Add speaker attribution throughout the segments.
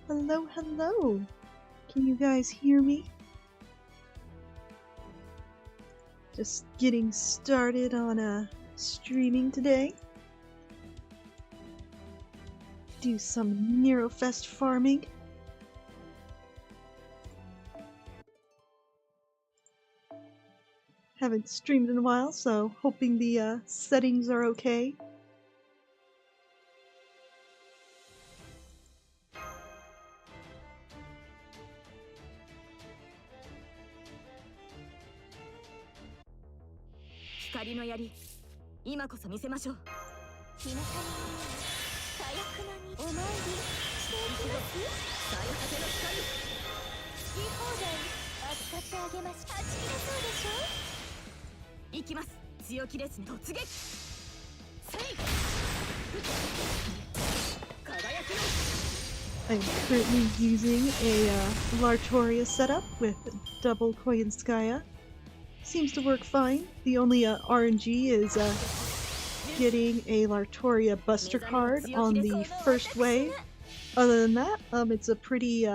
Speaker 1: Hello, hello! Can you guys hear me? Just getting started on streaming today. Do some Nerofest farming. Haven't streamed in a while, so hoping the settings are okay. I'm currently using a Lartoria setup with double Koyanskaya. Seems to work fine. The only RNG is getting a Lartoria Buster card on the first wave. Other than that, it's a pretty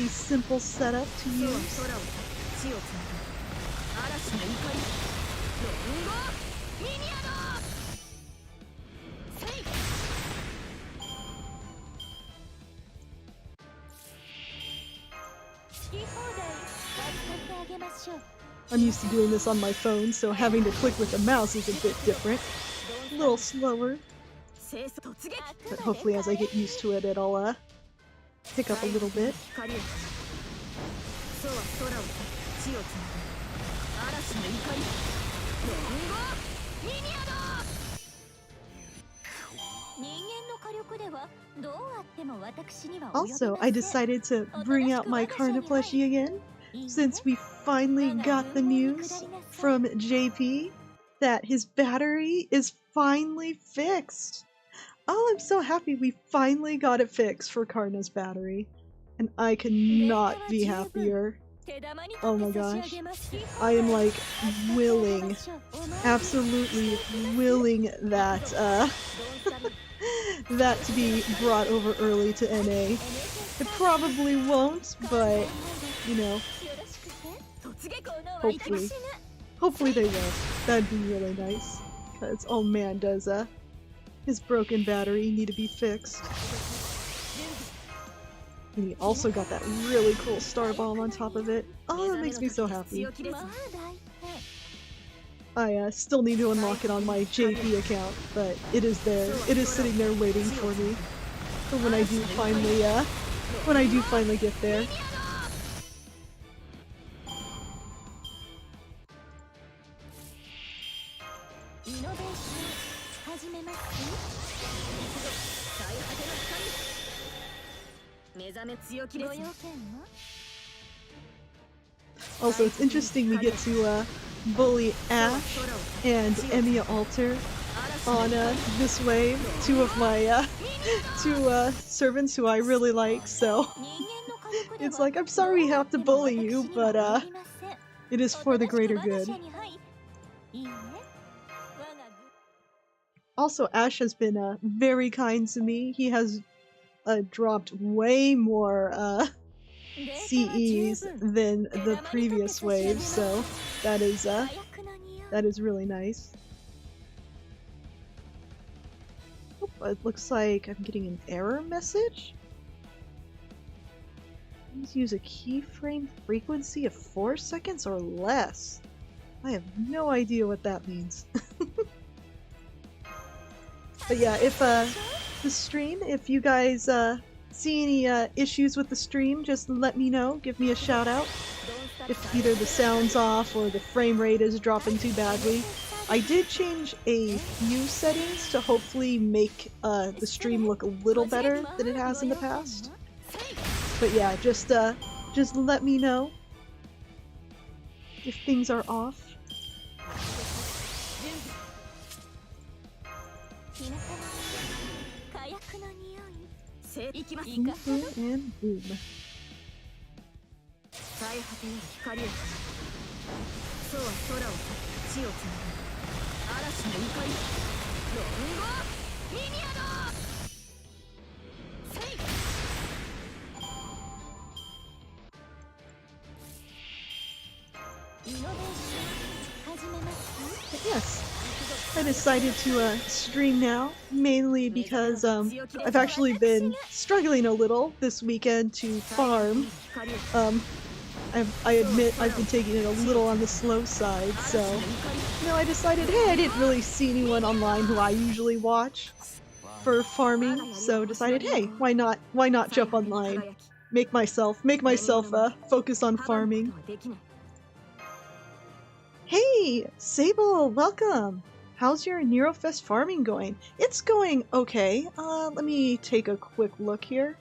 Speaker 1: simple setup to use. I'm used to doing this on my phone, so having to click with the mouse is a bit different. A little slower. But hopefully as I get used to it, it'll pick up a little bit. Also, I decided to bring out my Karna plushie again, since we finally got the news from JP that his battery is finally fixed. Oh, I'm so happy we finally got it fixed for Karna's battery, and I could not be happier. Oh my gosh. I am like willing, absolutely willing that that to be brought over early to NA. It probably won't, but you know, hopefully they will. That'd be really nice. Cause oh man, does his broken battery need to be fixed. And he also got that really cool star bomb on top of it. Oh, that makes me so happy. I still need to unlock it on my JP account, but it is there. It is sitting there waiting for me for when I do finally get there. Also, it's interesting we get to bully Ash and Emiya Alter on this wave. Two of my servants who I really like, so it's like, I'm sorry we have to bully you, but it is for the greater good. Also, Ash has been very kind to me. He has dropped way more CEs than the previous wave, so that is really nice. Oh, it looks like I'm getting an error message. Please use a keyframe frequency of 4 seconds or less. I have no idea what that means. But yeah, if the stream, if you guys see any issues with the stream, just let me know. Give me a shout out if either the sound's off or the frame rate is dropping too badly. I did change a few settings to hopefully make the stream look a little better than it has in the past. But yeah, just let me know if things are off. And boom. But yes, I decided to stream now, mainly because I've actually been struggling a little this weekend to farm. I admit I've been taking it a little on the slow side, so I decided, hey, I didn't really see anyone online who I usually watch for farming, so decided, hey, why not jump online, make myself focus on farming. Hey, Sable, welcome. How's your Nerofest Farming going? It's going okay. Let me take a quick look here.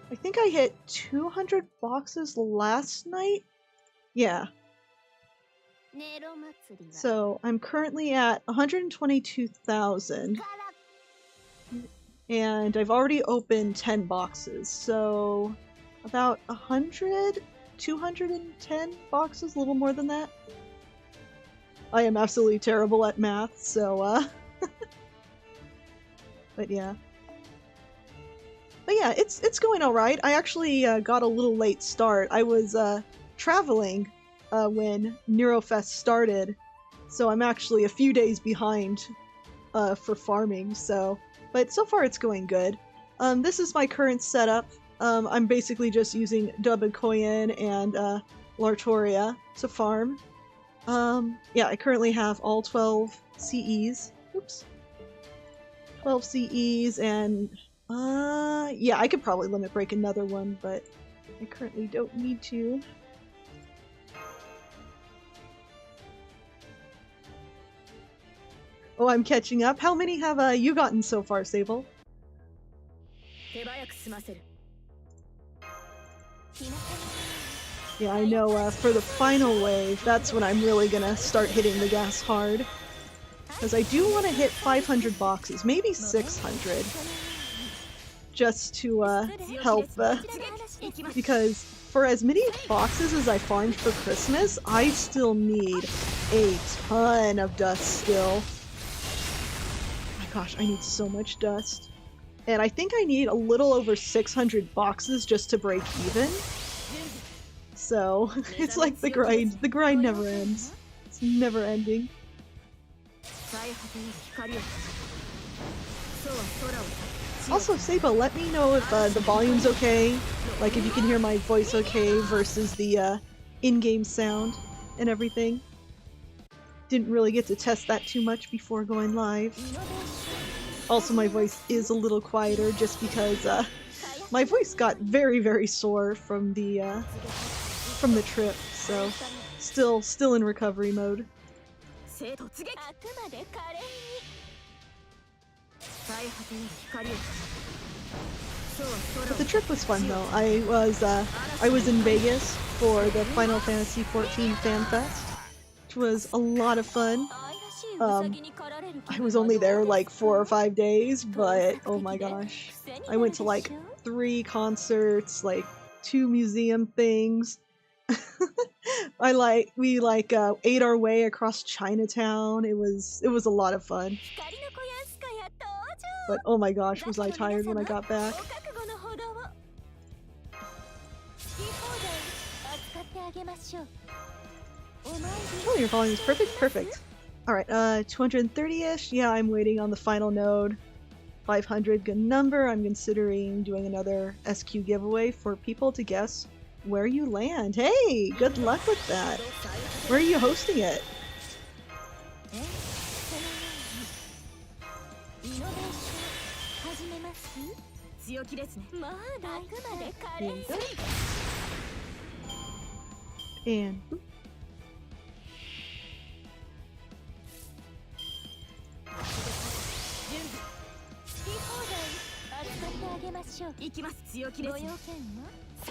Speaker 1: I think I hit 200 boxes last night. Yeah. So I'm currently at 122,000. And I've already opened 10 boxes, so about 100, 210 boxes, a little more than that. I am absolutely terrible at math, so but yeah. But yeah, it's going alright. I actually got a little late start. I was traveling when Nerofest started, so I'm actually a few days behind for farming, so... But so far it's going good. This is my current setup. I'm basically just using Dubakoyan and Lartoria to farm. Yeah, I currently have all 12 CEs. Oops. 12 CEs and... yeah, I could probably limit break another one, but I currently don't need to. Oh, I'm catching up. How many have you gotten so far, Sable? Yeah, I know for the final wave, that's when I'm really gonna start hitting the gas hard. Because I do want to hit 500 boxes, maybe 600. Just to help, because for as many boxes as I farmed for Christmas, I still need a ton of dust still. Gosh, I need so much dust. And I think I need a little over 600 boxes just to break even. So, it's like the grind never ends. It's never ending. Also, Sable, let me know if the volume's okay. Like, if you can hear my voice okay versus the in-game sound and everything. Didn't really get to test that too much before going live. Also, my voice is a little quieter just because my voice got very, very sore from the trip, so still in recovery mode. But the trip was fun though. I was in Vegas for the Final Fantasy XIV Fan Fest, which was a lot of fun. I was only there like 4 or 5 days, but oh my gosh. I went to like 3 concerts, like 2 museum things. We ate our way across Chinatown. It was a lot of fun. But oh my gosh, was I tired when I got back. Oh, your volume is perfect? Perfect. Alright, 230-ish? Yeah, I'm waiting on the final node. 500, good number. I'm considering doing another SQ giveaway for people to guess where you land. Hey, good luck with that. Where are you hosting it? And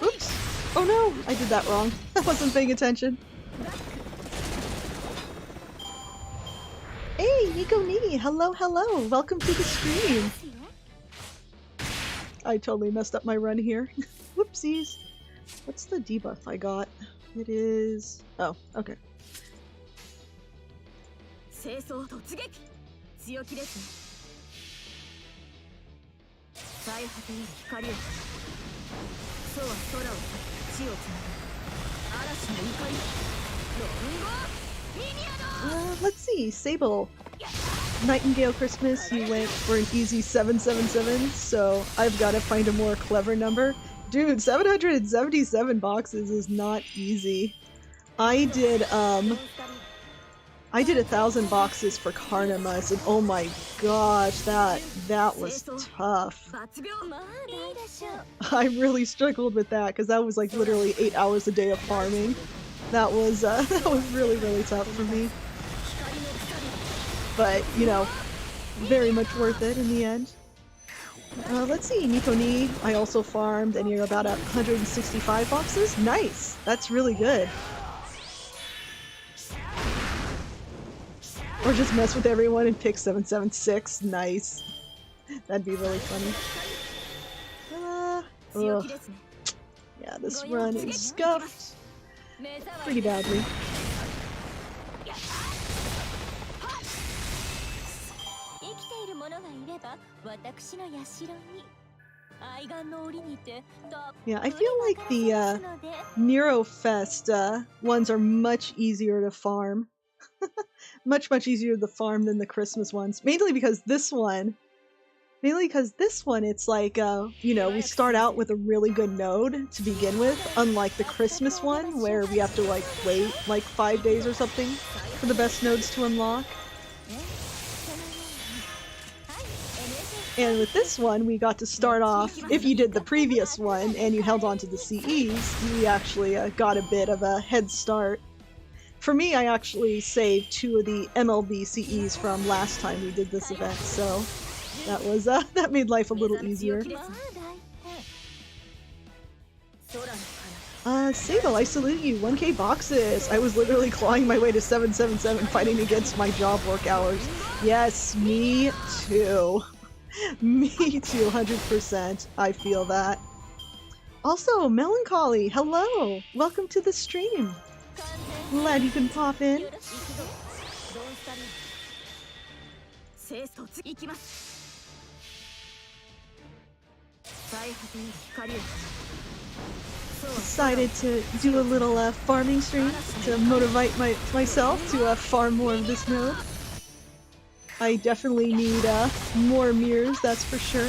Speaker 1: oops! Oh no! I did that wrong. I wasn't paying attention. Hey, Nico Nee! Hello, hello! Welcome to the stream! I totally messed up my run here. Whoopsies! What's the debuff I got? It is... oh, okay. Let's see, Sable. Nightingale Christmas, you went for an easy 777, so I've got to find a more clever number. Dude, 777 boxes is not easy. I did 1,000 boxes for Carnimus, and oh my gosh, that was tough. I really struggled with that because that was like literally 8 hours a day of farming. That was really, really tough for me. But, you know, very much worth it in the end. Let's see, Nikoni, I also farmed, and you're about 165 boxes? Nice! That's really good. Or just mess with everyone and pick 776. Nice. That'd be really funny. Ugh. Yeah, this run is scuffed pretty badly. Yeah, I feel like the Nerofest ones are much easier to farm. much easier to farm than the Christmas ones. Mainly because this one, it's like, you know, we start out with a really good node to begin with, unlike the Christmas one, where we have to, like, wait, like, 5 days or something for the best nodes to unlock. And with this one, we got to start off, if you did the previous one and you held on to the CEs, you actually got a bit of a head start. For me, I actually saved 2 of the MLB CEs from last time we did this event, so that was that made life a little easier. Sable, I salute you. 1K boxes. I was literally clawing my way to 777 fighting against my job work hours. Yes, me too. Me too, 100%. I feel that. Also, Melancholy, hello! Welcome to the stream. Glad you can pop in. Decided to do a little farming stream to motivate myself to farm more of this node. I definitely need more mirrors, that's for sure.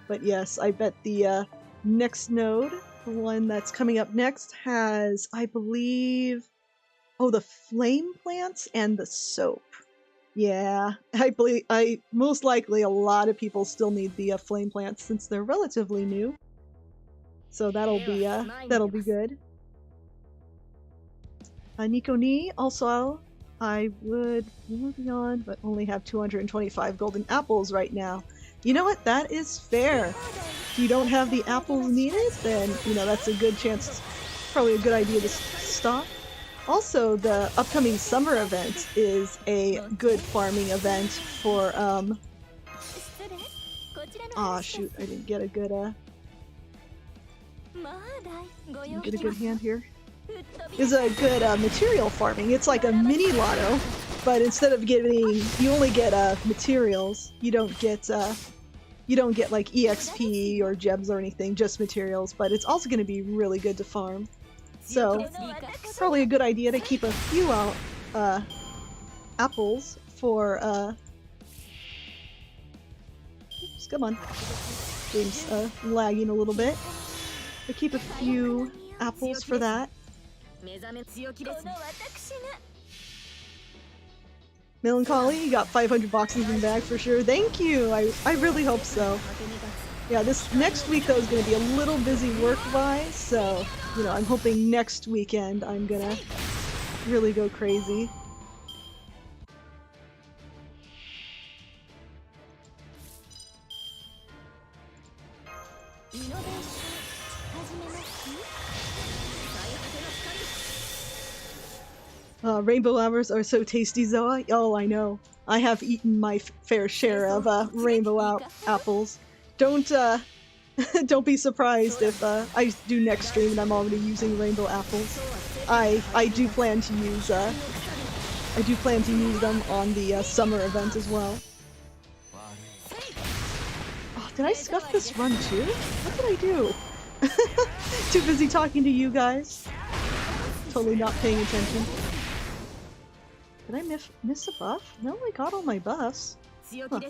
Speaker 1: But yes, I bet the next node, the one that's coming up next, has, I believe, oh, the flame plants and the soap. Yeah, I most likely a lot of people still need the flame plants since they're relatively new. So that'll be good. Nikoni, also, I would move on, but only have 225 golden apples right now. You know what? That is fair. If you don't have the apples needed, then, you know, that's a good chance, probably a good idea to stop. Also, the upcoming summer event is a good farming event for, aw, shoot, I didn't get a good, hand here. Is a good material farming. It's like a mini lotto, but instead of getting, you only get materials. You don't get like EXP or gems or anything, just materials. But it's also going to be really good to farm. So probably a good idea to keep a few out apples for. Oops, come on, game's lagging a little bit. But keep a few apples for that. Melancholy, you got 500 boxes in the bag for sure. Thank you! I really hope so. Yeah, this next week though is going to be a little busy work-wise, so, you know, I'm hoping next weekend I'm gonna really go crazy. Rainbow apples are so tasty, Zoa. Oh, I know. I have eaten my fair share of rainbow apples. Don't don't be surprised if I do next stream and I'm already using rainbow apples. I do plan to use them on the summer event as well. Oh, Did I scuff this run too? What did I do? Too busy talking to you guys. Totally not paying attention. Did I miss a buff? No, I got all my buffs. Huh.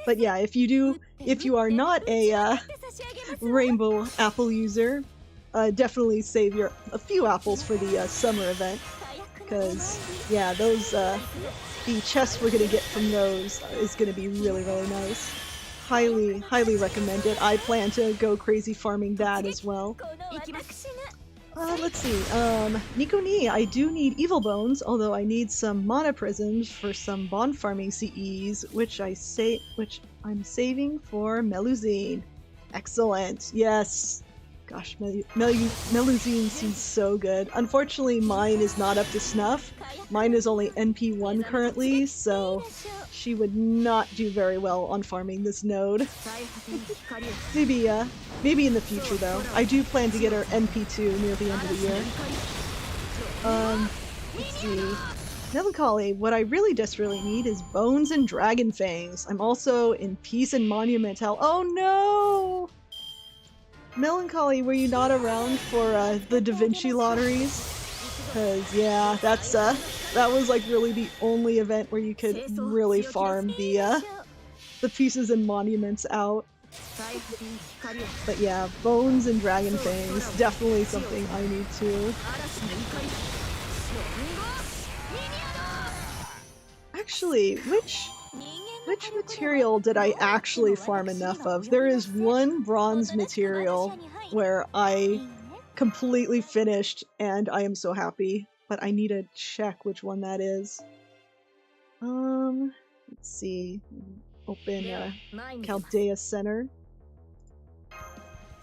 Speaker 1: But yeah, if you are not a rainbow apple user, definitely save a few apples for the summer event, because yeah, those the chests we're gonna get from those is gonna be really nice. Highly recommend it. I plan to go crazy farming that as well. Let's see. Nico Ni, I do need evil bones, although I need some mana prisms for some bond farming CEs, which I'm saving for Melusine. Excellent. Yes. Gosh, Melusine seems so good. Unfortunately, mine is not up to snuff. Mine is only NP1 currently, so she would not do very well on farming this node. Maybe in the future though. I do plan to get her NP2 near the end of the year. Let's see. Melancholy, what I really desperately need is bones and dragon fangs. I'm also in Peace and Monumental. Oh no! Melancholy, were you not around for the Da Vinci lotteries? Cause yeah, that was like really the only event where you could really farm the pieces and monuments out. But yeah, bones and dragon fangs, definitely something I need to. Actually, which material did I actually farm enough of? There is one bronze material where I completely finished and I am so happy, but I need to check which one that is. Let's see. Open Chaldea Center.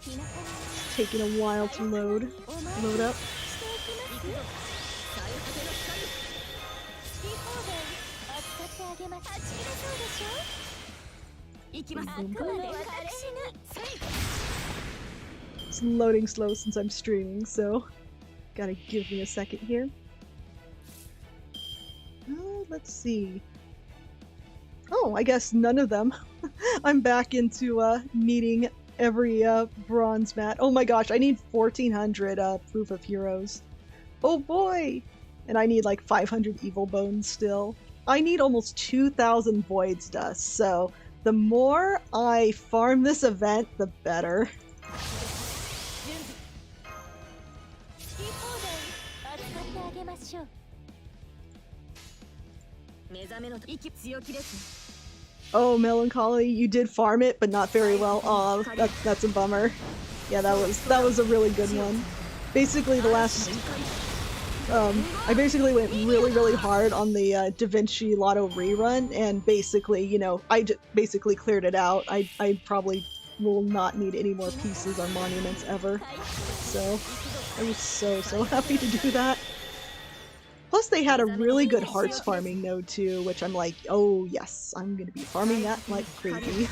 Speaker 1: It's taking a while to load up. It's loading slow since I'm streaming, so gotta give me a second here. Let's see. Oh, I guess none of them. I'm back into needing every bronze mat. Oh my gosh, I need 1400 proof of heroes. Oh boy! And I need like 500 evil bones still. I need almost 2000 voids dust, so the more I farm this event, the better. Oh, Melancholy, you did farm it, but not very well. Aw, that's a bummer. Yeah, that was a really good one. Basically, the last... I basically went really hard on the Da Vinci Lotto rerun, and basically, you know, I basically cleared it out. I probably will not need any more pieces or monuments ever. So, I was so happy to do that. Plus, they had a really good hearts farming node too, which I'm like, oh yes, I'm gonna be farming that like crazy.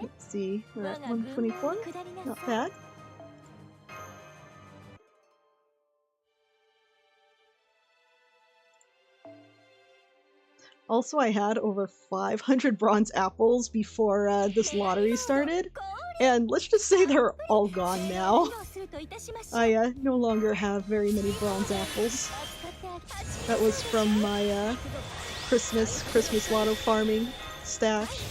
Speaker 1: Let's see, we're at 124, not bad. Also, I had over 500 bronze apples before this lottery started, and let's just say they're all gone now. I no longer have very many bronze apples. That was from my Christmas lotto farming stash.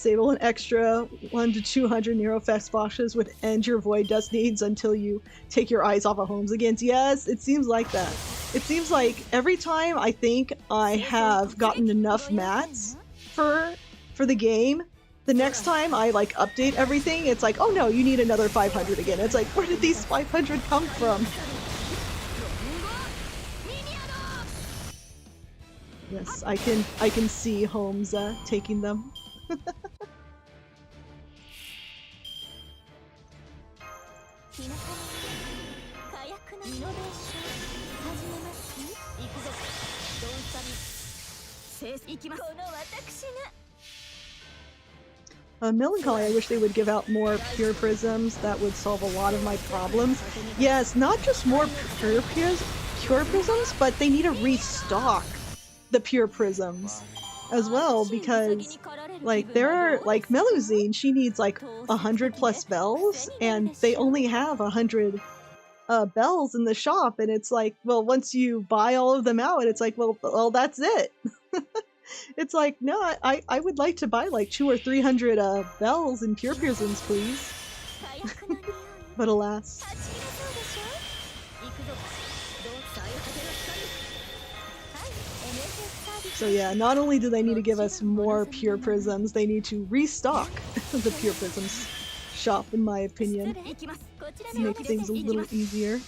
Speaker 1: Sable an extra 1 to 200 Nerofest boxes would end your Void Dust needs until you take your eyes off of Homes again. Yes, it seems like that. It seems like every time I think I have gotten enough mats for the game, the next time I like update everything, it's like, oh no, you need another 500 again. It's like, where did these 500 come from? Yes, I can see Holmes taking them. Melancholy, I wish they would give out more pure prisms. That would solve a lot of my problems. Yes, not just more pure prisms, but they need to restock the pure prisms as well, because like there are like Melusine, she needs like 100 plus bells, and they only have 100 bells in the shop, and it's like, well, once you buy all of them out, it's like, well that's it. It's like, no, I would like to buy like 200 or 300 bells and pure prisms, please. But alas. So yeah, not only do they need to give us more pure prisms, they need to restock the pure prisms shop, in my opinion. Make things a little easier.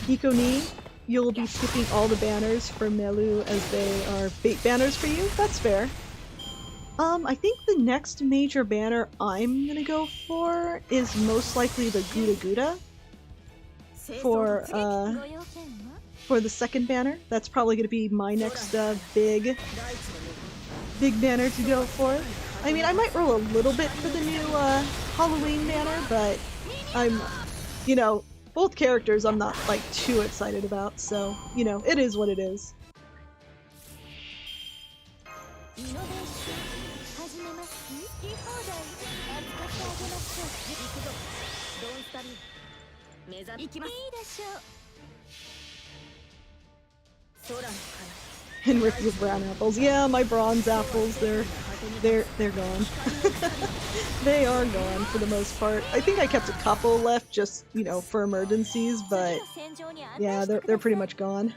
Speaker 1: Nikoni, you'll be skipping all the banners for Melu as they are bait banners for you? That's fair. I think the next major banner I'm gonna go for is most likely the Gouda Gouda for the second banner. That's probably going to be my next big banner to go for. I mean, I might roll a little bit for the new Halloween banner, but I'm, you know, both characters I'm not like too excited about, so, you know, it is what it is. And rip your brown apples. Yeah, my bronze apples, they're gone. They are gone for the most part. I think I kept a couple left just, you know, for emergencies, but yeah, they're pretty much gone.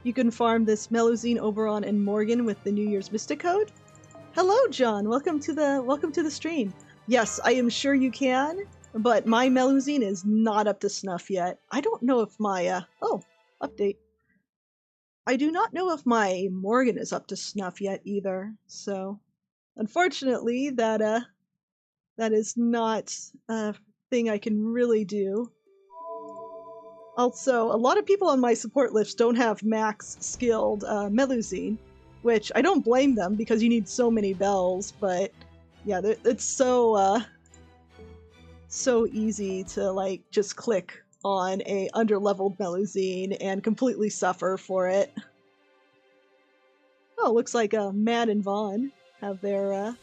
Speaker 1: You can farm this Melusine, Oberon, and Morgan with the New Year's Mystic Code. Hello, John. Welcome to the stream. Yes, I am sure you can, but my Melusine is not up to snuff yet. I don't know if my oh, update. I do not know if my Morgan is up to snuff yet either. So, unfortunately, that is not a thing I can really do. Also, a lot of people on my support list don't have max skilled Melusine, which I don't blame them because you need so many bells, but yeah, it's so easy to like just click on a underleveled Melusine and completely suffer for it. Oh, looks like Matt and Vaughn have their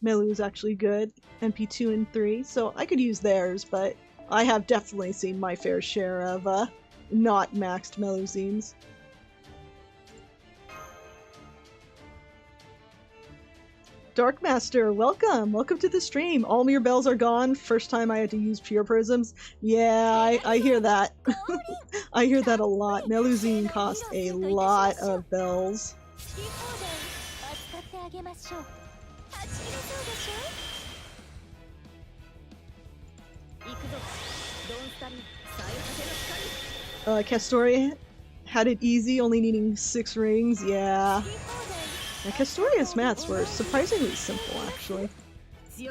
Speaker 1: Melus actually good, MP 2 and 3, so I could use theirs, but I have definitely seen my fair share of not maxed Melusines. Darkmaster, welcome! Welcome to the stream! All your bells are gone. First time I had to use pure prisms. Yeah, I hear that. I hear that a lot. Melusine cost a lot of bells. Castoria had it easy, only needing 6 rings. Yeah. Castoria's mats were surprisingly simple, actually. The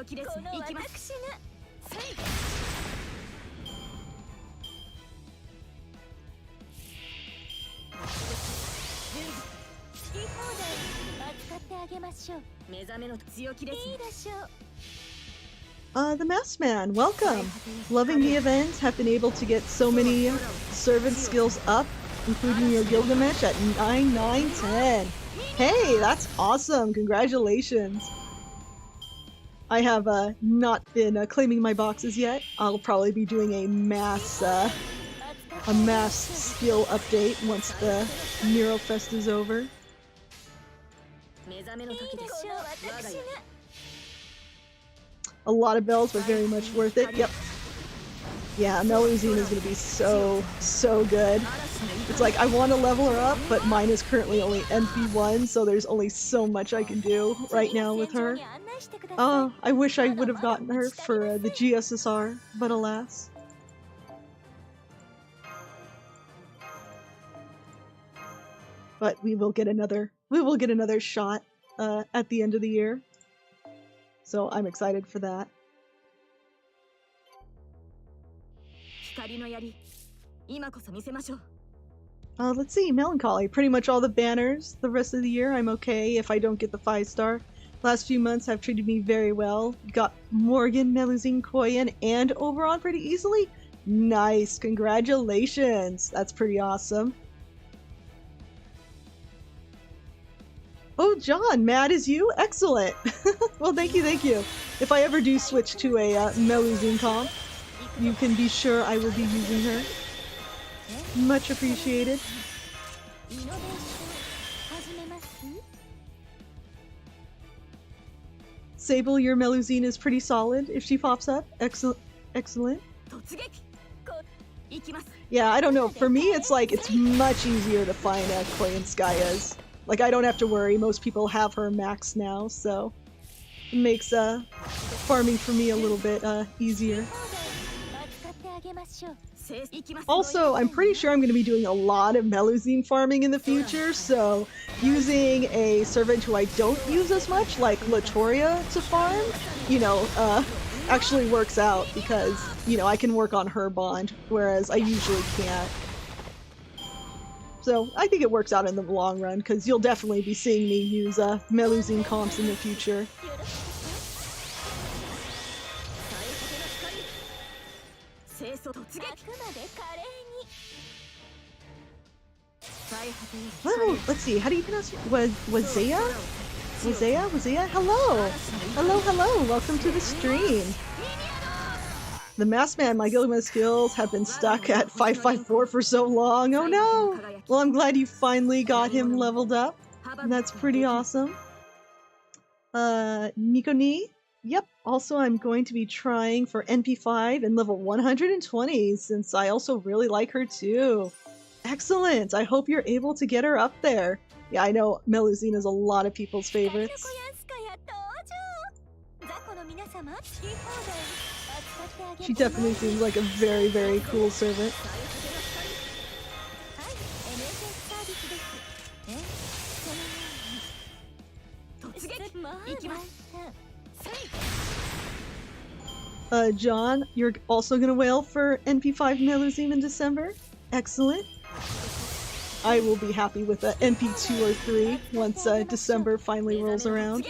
Speaker 1: Masked Man, welcome! Loving the event, have been able to get so many servant skills up, including your Gilgamesh at 9, 9, 10. Hey, that's awesome! Congratulations! I have not been claiming my boxes yet. I'll probably be doing a mass a mass skill update once the Nerofest is over. A lot of bells, but very much worth it. Yep. Yeah, Melusine is going to be so good. It's like, I want to level her up, but mine is currently only NP1, so there's only so much I can do right now with her. Oh, I wish I would have gotten her for the GSSR, but alas. But we will get another shot at the end of the year. So I'm excited for that. Let's see, Melancholy. Pretty much all the banners. The rest of the year I'm okay if I don't get the 5-star. Last few months have treated me very well. Got Morgan, Melusine, Koyan, and Oberon pretty easily. Nice, congratulations. That's pretty awesome. Oh, John, mad as you? Excellent. Well, thank you. If I ever do switch to a Melusine comp, you can be sure I will be using her. Much appreciated. Sable, your Melusine is pretty solid if she pops up. Excellent. Yeah, I don't know. For me, it's like, it's much easier to find Koyan Skya's. Like, I don't have to worry. Most people have her maxed now, so it makes farming for me a little bit easier. Also, I'm pretty sure I'm going to be doing a lot of Melusine farming in the future, so using a servant who I don't use as much, like Latoria, to farm, you know, actually works out because, you know, I can work on her bond, whereas I usually can't. So I think it works out in the long run, because you'll definitely be seeing me use Melusine comps in the future. Oh, let's see, how do you pronounce it? Wazea? Hello, welcome to the stream. The Masked Man, my Gilgamesh skills have been stuck at 554 for so long. Oh no! Well, I'm glad you finally got him leveled up. That's pretty awesome. Nikoni? Yep, also I'm going to be trying for NP5 and level 120 since I also really like her too. Excellent! I hope you're able to get her up there. Yeah, I know Melusine is a lot of people's favorites. She definitely seems like a very, very cool servant. John, you're also gonna wail for NP5 Melusine in December? Excellent. I will be happy with a NP2 or 3 once December finally rolls around.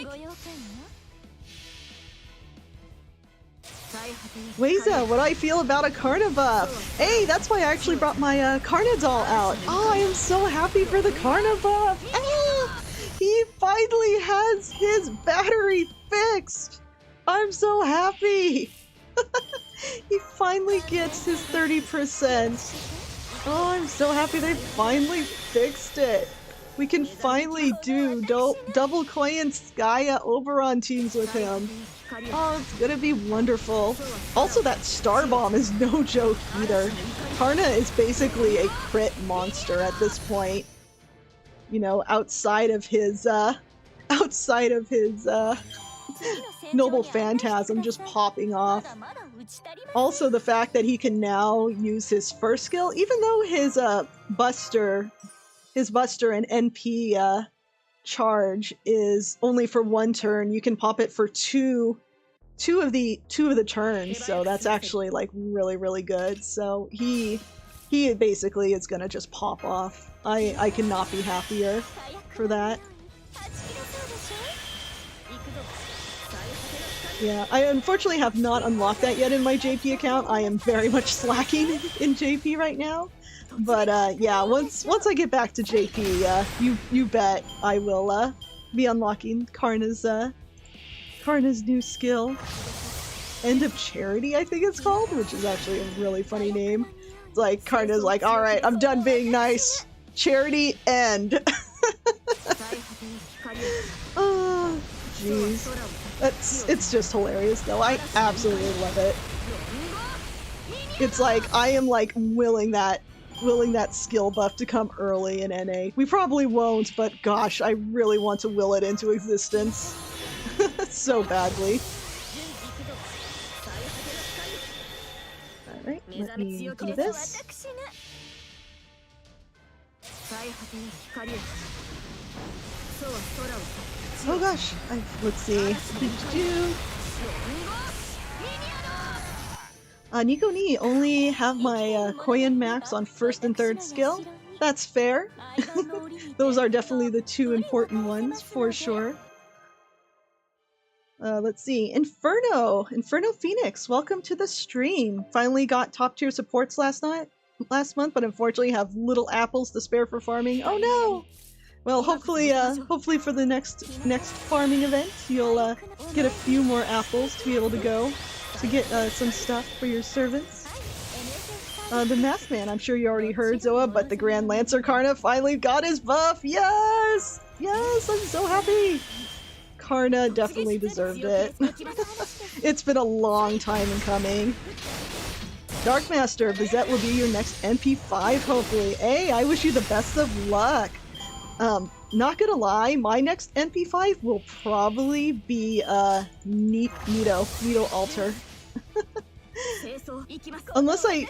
Speaker 1: Weza, what do I feel about a Karna buff? Hey, that's why I actually brought my Karna doll out. Oh, I am so happy for the Karna buff. Ah, he finally has his battery fixed. I'm so happy. He finally gets his 30%. Oh, I'm so happy they finally fixed it. We can finally do double Koyan Skya Oberon teams with him. Oh, it's gonna be wonderful. Also, that Star Bomb is no joke either. Karna is basically a crit monster at this point. You know, outside of his Noble Phantasm just popping off. Also, the fact that he can now use his first skill, even though his Buster and NP charge is only for 1 turn, you can pop it for two of the turns, so that's actually like really good. So he basically is gonna just pop off. I cannot be happier for that. Yeah, I unfortunately have not unlocked that yet in my JP account. I am very much slacking in JP right now. But yeah, once I get back to JP, you bet I will be unlocking Karna's new skill. End of Charity, I think it's called, which is actually a really funny name. It's like Karna's like, alright, I'm done being nice. Charity end. Oh, jeez. It's just hilarious though. I absolutely love it. It's like, I am like willing that skill buff to come early in NA. We probably won't, but gosh, I really want to will it into existence. So badly. Alright, let me do this. Oh gosh, let's see. Nico Ni only have my Koyan Max on 1st and 3rd skill. That's fair. Those are definitely the two important ones, for sure. Let's see. Inferno Phoenix, welcome to the stream. Finally got top tier supports last month, but unfortunately have little apples to spare for farming. Oh no! Well, hopefully for the next farming event, you'll get a few more apples to be able to go to get some stuff for your servants. The Math Man, I'm sure you already heard, Zoa, but the Grand Lancer Karna finally got his buff! Yes! Yes, I'm so happy! Karna definitely deserved it. It's been a long time in coming. Darkmaster, Bizette will be your next NP5, hopefully. Hey, I wish you the best of luck! Not gonna lie, my next NP5 will probably be, Nito Alter. Unless I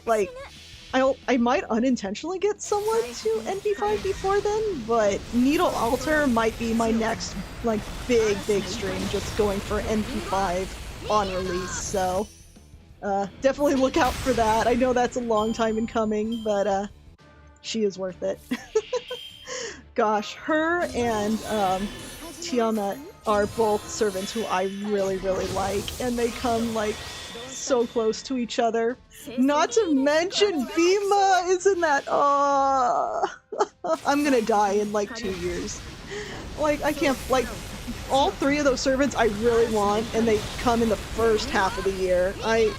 Speaker 1: might unintentionally get someone to NP5 before then, but Needle Alter might be my next, like, big stream, just going for NP5 on release, so definitely look out for that. I know that's a long time in coming, but she is worth it. Gosh, her and Tiamat are both servants who I really like, and they come, like, so close to each other. Not to mention Bhima, isn't that? Oh, I'm gonna die in like 2 years. Like, I can't, like, all three of those servants I really want, and they come in the first half of the year. I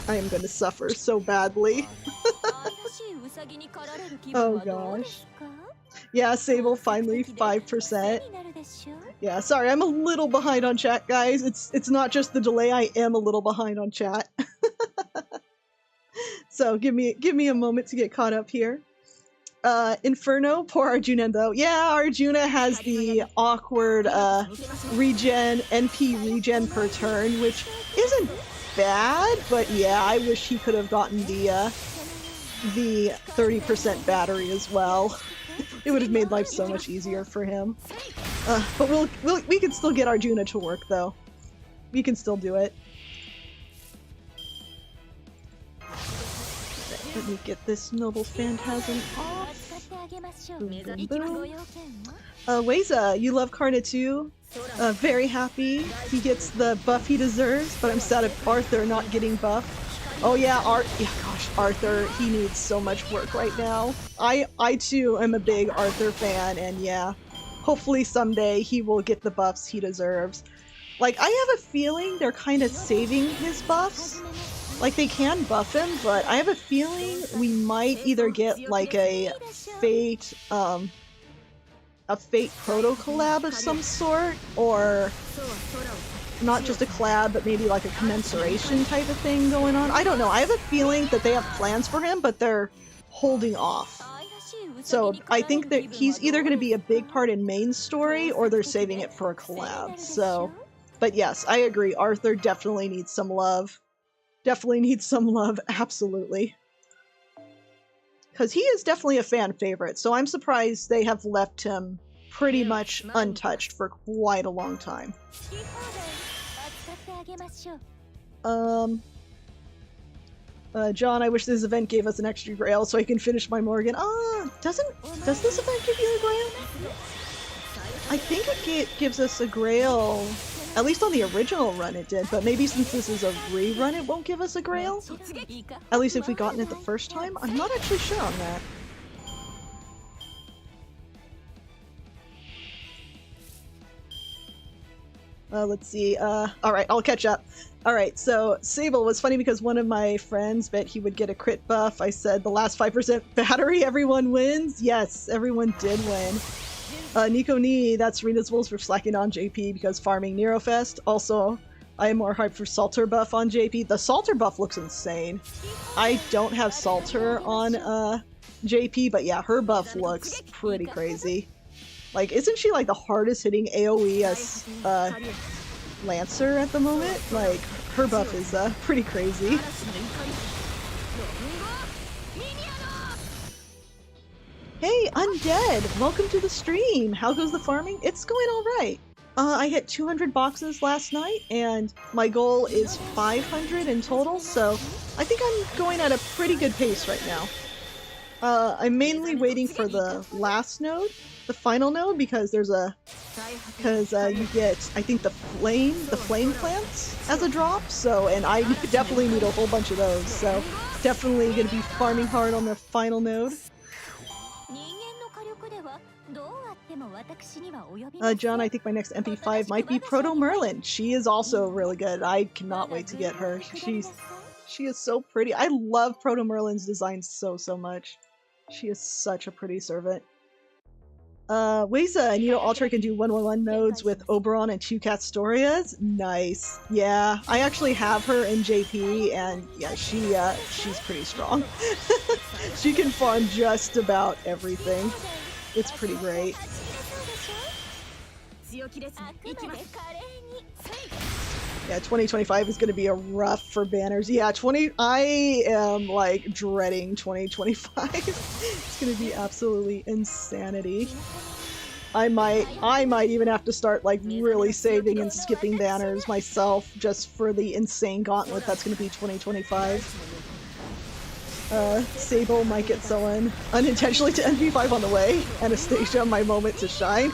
Speaker 1: am gonna suffer so badly. Oh gosh. Yeah, Sable finally 5%. Yeah, sorry, I'm a little behind on chat, guys. It's not just the delay, I am a little behind on chat. So give me a moment to get caught up here. Inferno, poor Arjuna though. Yeah, Arjuna has the awkward NP regen per turn, which isn't bad, but yeah, I wish he could have gotten the 30% battery as well. It would have made life so much easier for him. But we can still get Arjuna to work though. We can still do it. Let me get this Noble Phantasm off. Boom, boom, boom. Weza, you love Karna too? Very happy he gets the buff he deserves, but I'm sad at Arthur not getting buff. Oh yeah, gosh, Arthur, he needs so much work right now. I too am a big Arthur fan, and yeah, hopefully someday he will get the buffs he deserves. Like, I have a feeling they're kind of saving his buffs. Like, they can buff him, but I have a feeling we might either get like a Fate proto collab of some sort, or not just a collab, but maybe like a commensuration type of thing going on. I don't know. I have a feeling that they have plans for him, but they're holding off. So I think that he's either going to be a big part in main story, or they're saving it for a collab. So, but yes, I agree. Arthur definitely needs some love. Definitely needs some love, absolutely. Because he is definitely a fan favorite, so I'm surprised they have left him pretty much untouched for quite a long time. John, I wish this event gave us an extra grail so I can finish my Morgan. Does this event give you a grail? I think it gives us a grail. At least on the original run it did, but maybe since this is a rerun it won't give us a grail? At least if we gotten it the first time? I'm not actually sure on that. Let's see. Alright, I'll catch up. Alright, so Sable was funny because one of my friends bet he would get a crit buff. I said the last 5% battery, everyone wins. Yes, everyone did win. Nico Ni, that's Rena's Wolves for slacking on JP because farming Nerofest. Also, I am more hyped for Salter buff on JP. The Salter buff looks insane. I don't have Salter on JP, but yeah, her buff looks pretty crazy. Like, isn't she like the hardest hitting AoE as Lancer at the moment? Like, her buff is pretty crazy. Hey, Undead! Welcome to the stream! How goes the farming? It's going alright. I hit 200 boxes last night, and my goal is 500 in total, so I think I'm going at a pretty good pace right now. I'm mainly waiting for the last node, the final node, because there's a... you get, I think, the flame plants as a drop, so, and I definitely need a whole bunch of those, so definitely gonna be farming hard on the final node. John, I think my next MP5 might be Proto Merlin. She is also really good. I cannot wait to get her. She is so pretty. I love Proto Merlin's design so much. She is such a pretty servant. Weza, Nito Ultra can do 111 nodes with Oberon and 2 Catstorias. Nice. Yeah, I actually have her in JP, and yeah, she's pretty strong. She can farm just about everything. It's pretty great. Yeah, 2025 is going to be a rough for banners. Yeah, I am like dreading 2025. It's going to be absolutely insanity. I might even have to start like really saving and skipping banners myself just for the insane gauntlet that's going to be 2025. Sable might get someone unintentionally to NP5 on the way. Anastasia, my moment to shine.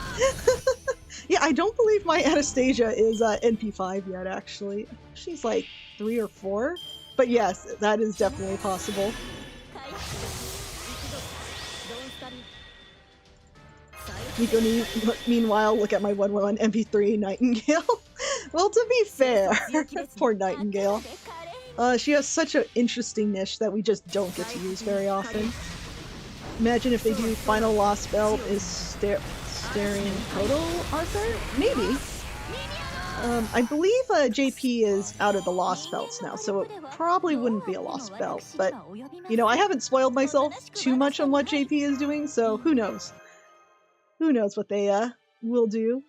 Speaker 1: Yeah, I don't believe my Anastasia is NP5 yet, actually. She's like 3 or 4. But yes, that is definitely possible. Nico, meanwhile, look at my 111 MP3 Nightingale. Well, to be fair, poor Nightingale. She has such an interesting niche that we just don't get to use very often. Imagine if they do Final Lost Belt is Staring Proto Arthur? Maybe. I believe JP is out of the Lost Belts now, so it probably wouldn't be a Lost Belt, but, you know, I haven't spoiled myself too much on what JP is doing, so who knows? Who knows what they will do.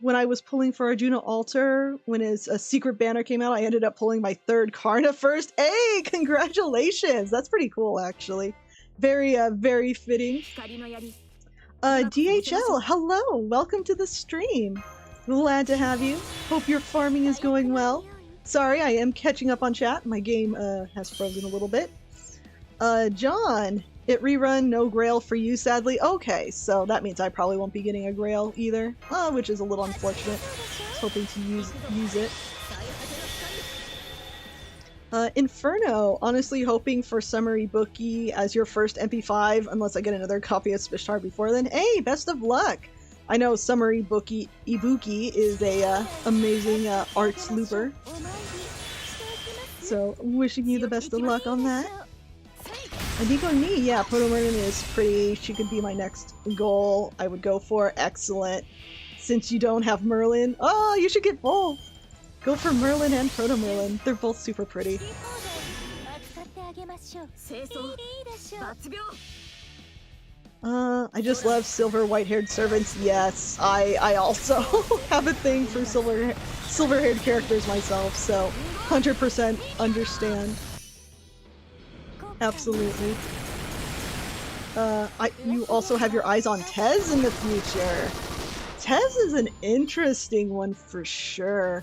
Speaker 1: When I was pulling for Arjuna Altar, when his secret banner came out, I ended up pulling my 3rd Karna first. Hey, congratulations! That's pretty cool, actually. Very, very fitting. DHL, hello! Welcome to the stream. Glad to have you. Hope your farming is going well. Sorry, I am catching up on chat. My game has frozen a little bit. John, it rerun, no grail for you, sadly. Okay, so that means I probably won't be getting a grail either, which is a little unfortunate. I was hoping to use it. Inferno, honestly hoping for Summary Bookie as your first MP5, unless I get another copy of Spishtar before then. Hey, best of luck! I know Summary Bookie Ibuki is a amazing arts looper. So, wishing you the best of luck on that. Nico Ni, yeah, Proto Merlin is pretty. She could be my next goal. I would go for. Excellent. Since you don't have Merlin, oh, you should get both! Go for Merlin and Proto Merlin. They're both super pretty. I just love silver white-haired servants. Yes, I also have a thing for silver-haired characters myself, so 100% understand. Absolutely. You also have your eyes on Tez in the future. Tez is an interesting one for sure.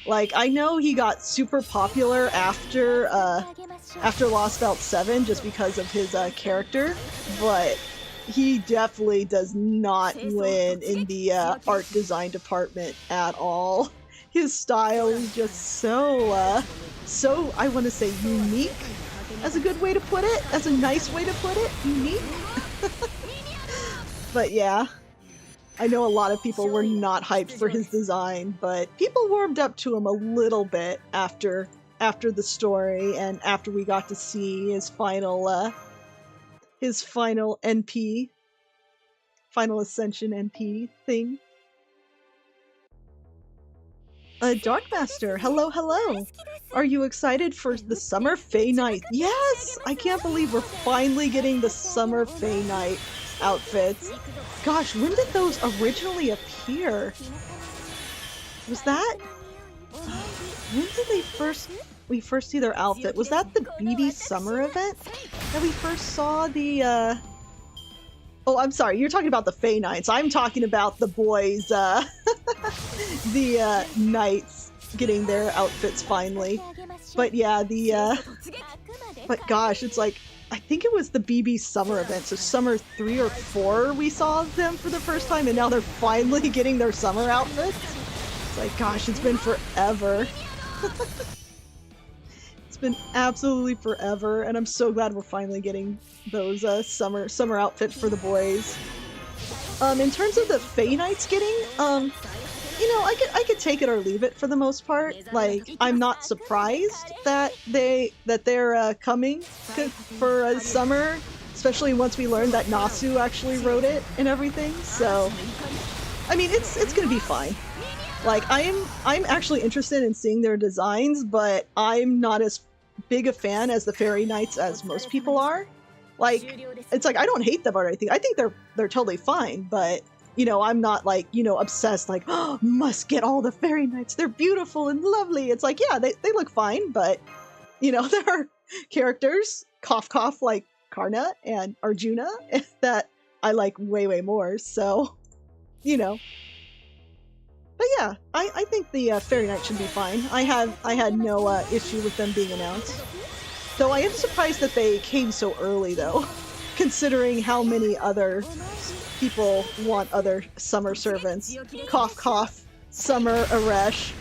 Speaker 1: Like, I know he got super popular after Lost Belt 7 just because of his character, but he definitely does not win in the art design department at all. His style is just so, I want to say unique, as a good way to put it, as a nice way to put it, unique. But yeah. I know a lot of people were not hyped for his design, but people warmed up to him a little bit after the story and after we got to see his final NP, final Ascension NP thing. Darkmaster, hello, hello. Are you excited for the Summer Fae Night? Yes! I can't believe we're finally getting the Summer Fae Night outfits. Gosh, when did those originally appear? Was that... when did we first see their outfit? Was that the BB Summer event that we first saw the, Oh, I'm sorry, you're talking about the Fae Knights. I'm talking about the boys, the, knights getting their outfits finally. But yeah, but gosh, it's like, I think it was the BB Summer event, so Summer 3 or 4 we saw them for the first time, and now they're finally getting their summer outfits. It's like, gosh, it's been forever. It's been absolutely forever, and I'm so glad we're finally getting those summer outfits for the boys. In terms of the Fae Knights getting, you know, I could take it or leave it for the most part. Like, I'm not surprised that they're coming for summer, especially once we learned that Nasu actually wrote it and everything. So, I mean, it's gonna be fine. Like, I'm actually interested in seeing their designs, but I'm not as big a fan as the Fairy Knights as most people are. Like, it's like, I don't hate them or anything. I think they're totally fine, but, you know, I'm not like, you know, obsessed like, oh, must get all the Fairy Knights. They're beautiful and lovely. It's like, yeah, they look fine, but, you know, there are characters, cough, like Karna and Arjuna, that I like way, way more, so, you know. But yeah, I think the Fairy Knight should be fine. I had no issue with them being announced. Though I am surprised that they came so early, though, considering how many other people want other summer servants. Cough, Summer Aresh,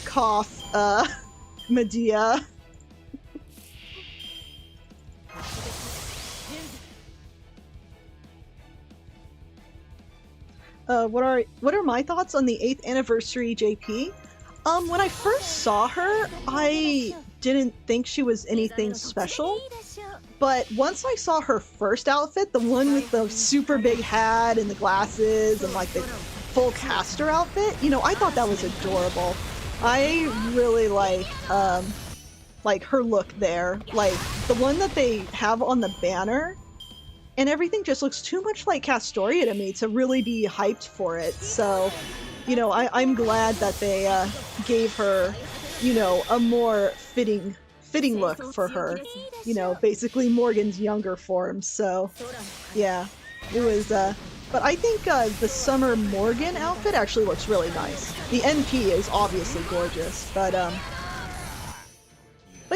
Speaker 1: cough, Medea. What are my thoughts on the 8th anniversary JP? When I first saw her, I didn't think she was anything special, but once I saw her first outfit, the one with the super big hat and the glasses and like the full caster outfit, you know, I thought that was adorable. I really like her look there. Like, the one that they have on the banner and everything just looks too much like Castoria to me to really be hyped for it. So, you know, I'm glad that they gave her, you know, a more fitting look for her. You know, basically Morgan's younger form. So, yeah, it was. But I think the Summer Morgan outfit actually looks really nice. The NP is obviously gorgeous, but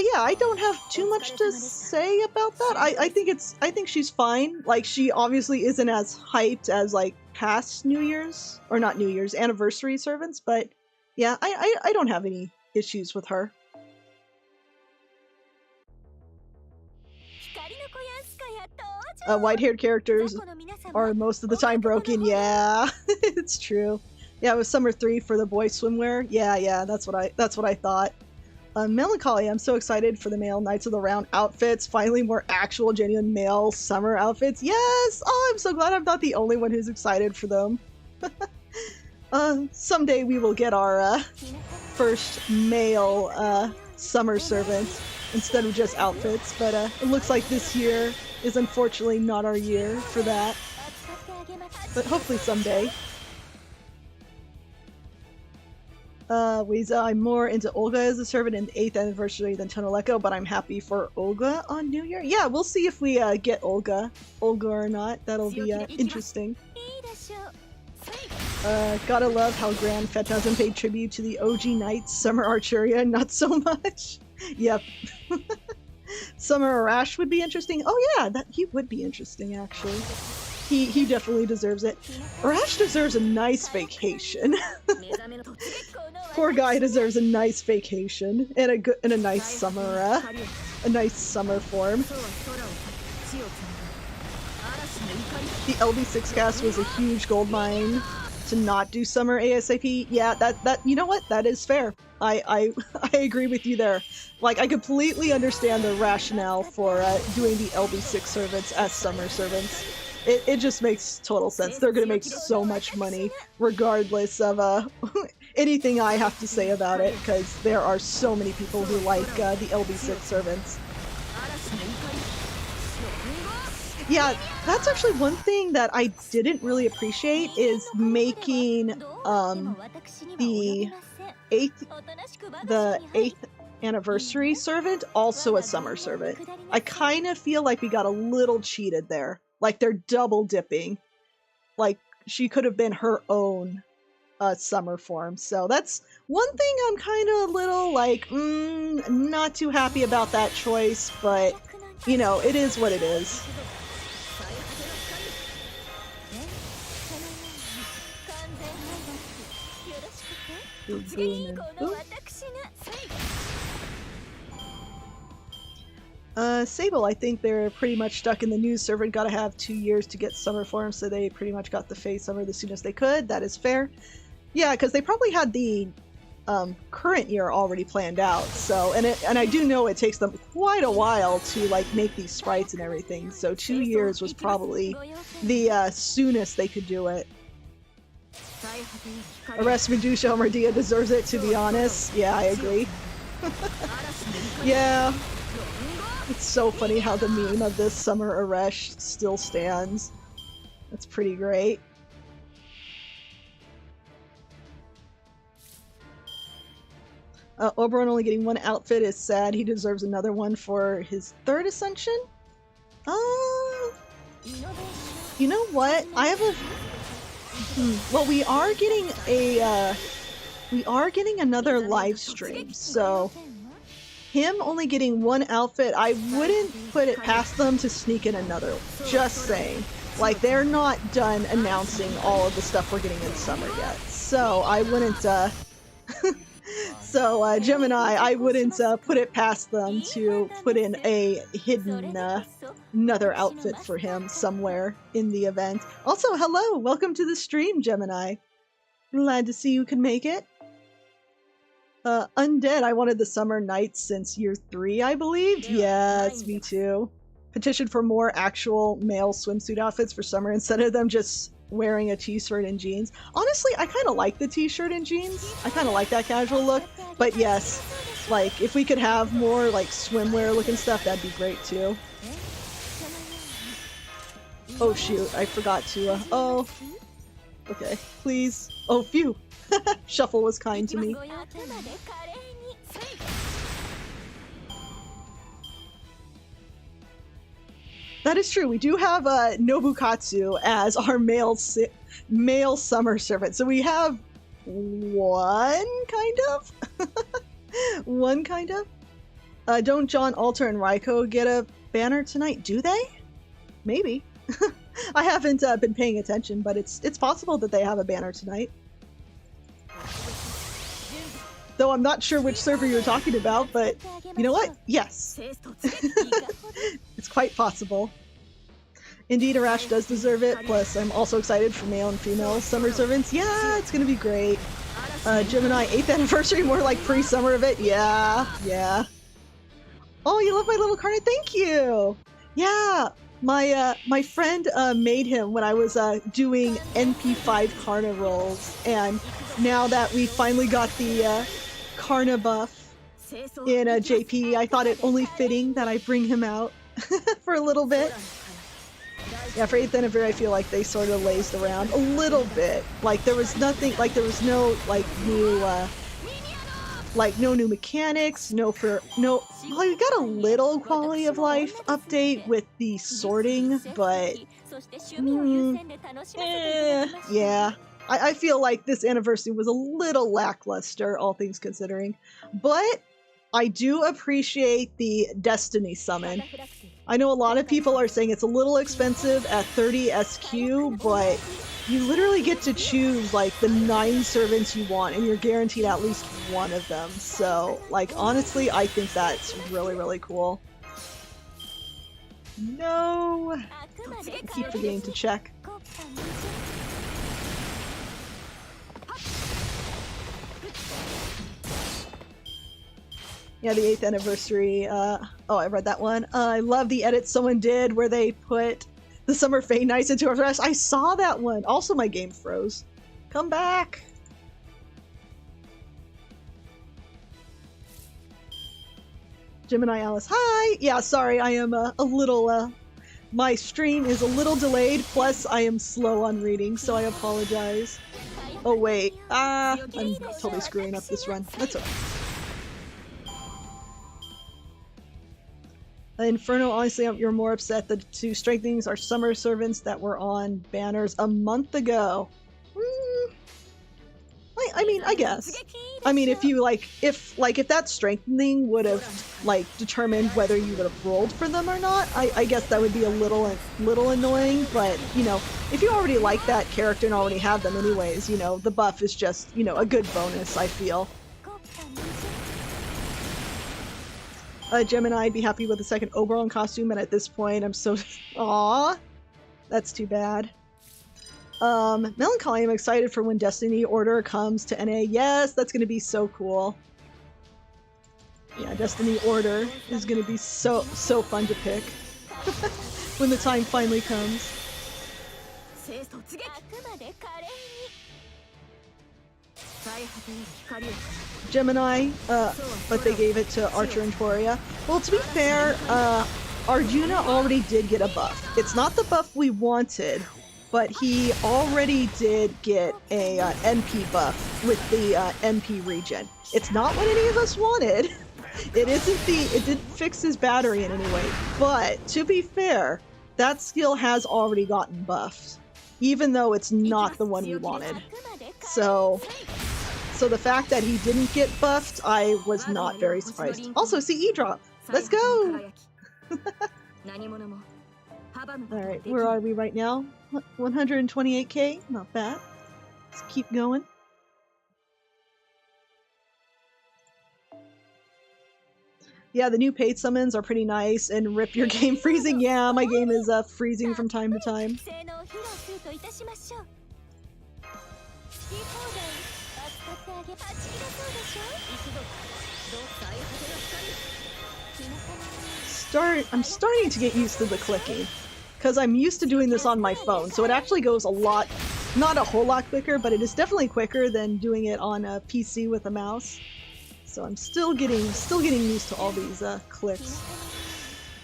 Speaker 1: yeah, I don't have too much to say about that. I think she's fine. Like, she obviously isn't as hyped as like past New Year's, or not New Year's, anniversary servants, but yeah, I don't have any issues with her. White-haired characters are most of the time broken. Yeah, it's true. Yeah, it was Summer 3 for the boy swimwear. Yeah, that's what I thought. Melancholy, I'm so excited for the male Knights of the Round outfits. Finally, more actual, genuine male summer outfits. Yes! Oh, I'm so glad I'm not the only one who's excited for them. Someday we will get our first male summer servants instead of just outfits, but it looks like this year is unfortunately not our year for that. But hopefully someday. Weeza, I'm more into Olga as a servant in the 8th anniversary than Toneleko, but I'm happy for Olga on New Year. Yeah, we'll see if we get Olga or not. That'll be interesting. Gotta love how Grand Phantasm paid tribute to the OG Knights, Summer Archeria, not so much. Yep. Summer Arash would be interesting. Oh yeah, he would be interesting actually. He definitely deserves it. Arash deserves a nice vacation. Poor guy deserves a nice vacation and a nice summer form. the LB6 cast was a huge goldmine to not do summer ASAP. Yeah, that you know what? That is fair. I I agree with you there. Like, I completely understand the rationale for doing the LB6 servants as summer servants. It just makes total sense. They're gonna make so much money regardless of anything I have to say about it, because there are so many people who like the LB6 servants. Yeah, that's actually one thing that I didn't really appreciate, is making the 8th anniversary servant also a summer servant. I kind of feel like we got a little cheated there. Like, they're double dipping. Like, she could have been her own summer form. So that's one thing I'm kind of a little like, not too happy about that choice, but you know, it is what it is. Sable, I think they're pretty much stuck in the news servant. Gotta have 2 years to get summer form, so they pretty much got the phase summer the soonest they could. That is fair. Yeah, because they probably had the current year already planned out. So, and I do know it takes them quite a while to like make these sprites and everything. So 2 years was probably the soonest they could do it. Arrest Medusa Homerdia deserves it, to be honest. Yeah, I agree. Yeah. It's so funny how the meme of this summer arrest still stands. That's pretty great. Oberon only getting one outfit is sad. He deserves another one for his 3rd ascension? You know what? I have a... Well, we are getting another live stream, so him only getting one outfit, I wouldn't put it past them to sneak in another. Just saying. Like, they're not done announcing all of the stuff we're getting in summer yet, so I wouldn't, So, Gemini, I wouldn't put it past them to put in a hidden another outfit for him somewhere in the event. Also, hello! Welcome to the stream, Gemini. Glad to see you can make it. Undead, I wanted the summer nights since year 3, I believe. Yes, me too. Petitioned for more actual male swimsuit outfits for summer instead of them just wearing a t-shirt and jeans. Honestly, I kind of like the t-shirt and jeans. I kind of like that casual look. But yes, like, if we could have more, like, swimwear looking stuff, that'd be great too. Oh shoot, I forgot to, oh. Okay, please. Oh, phew. Shuffle was kind to me. That is true. We do have Nobukatsu as our male summer servant. So we have one kind of. One kind of. Don't John, Alter, and Raiko get a banner tonight? Do they? Maybe. I haven't been paying attention, but it's possible that they have a banner tonight. Though I'm not sure which server you're talking about, but you know what? Yes. It's quite possible. Indeed, Arash does deserve it, plus I'm also excited for male and female summer servants. Yeah, it's gonna be great. Gemini, 8th anniversary, more like pre-summer of it. Yeah, yeah. Oh, you love my little Karna? Thank you! Yeah, my friend made him when I was doing NP5 Karna rolls, and now that we finally got the Karna buff in JP, I thought it only fitting that I bring him out for a little bit. Yeah, for 8th anniversary, I feel like they sort of lazed around a little bit. Like, there was nothing, like, there was no, like, new, no new mechanics, well, we got a little quality of life update with the sorting, but, yeah. I feel like this anniversary was a little lackluster, all things considering. But I do appreciate the Destiny summon. I know a lot of people are saying it's a little expensive at 30 SQ, but you literally get to choose like the 9 servants you want, and you're guaranteed at least one of them. So, like, honestly, I think that's really, really cool. No! Keep forgetting to check. Yeah, the 8th anniversary. Oh, I read that one. I love the edit someone did where they put the Summer Fate Nights into a dress. I saw that one. Also, my game froze. Come back. Gemini Alice, hi! Yeah, sorry, I am a little, my stream is a little delayed, plus I am slow on reading, so I apologize. Oh wait, I'm totally screwing up this run. That's okay. Inferno, honestly, you're more upset that the 2 strengthenings are summer servants that were on banners a month ago. I mean, I guess. I mean, if you if that strengthening would have determined whether you would have rolled for them or not, I guess that would be a little annoying. But you know, if you already like that character and already have them anyways, you know, the buff is just, you know, a good bonus, I feel. Gemini, I'd be happy with the 2nd Oberon costume, and at this point, I'm so aww. That's too bad. Melancholy, I'm excited for when Destiny Order comes to NA. Yes, that's gonna be so cool. Yeah, Destiny Order is gonna be so fun to pick when the time finally comes. Gemini, but they gave it to Archer and Toria. Well, to be fair, Arjuna already did get a buff. It's not the buff we wanted, but he already did get a NP buff with the NP regen. It's not what any of us wanted. It didn't fix his battery in any way, but to be fair, that skill has already gotten buffed, even though it's not the one we wanted. So the fact that he didn't get buffed, I was not very surprised. Also, CE drop! Let's go! Alright, where are we right now? 128k? Not bad. Let's keep going. Yeah, the new paid summons are pretty nice, and rip your game freezing. Yeah, my game is freezing from time to time. I'm starting to get used to the clicking, because I'm used to doing this on my phone, so it actually goes a lot, not a whole lot quicker, but it is definitely quicker than doing it on a PC with a mouse. So I'm still getting used to all these clicks.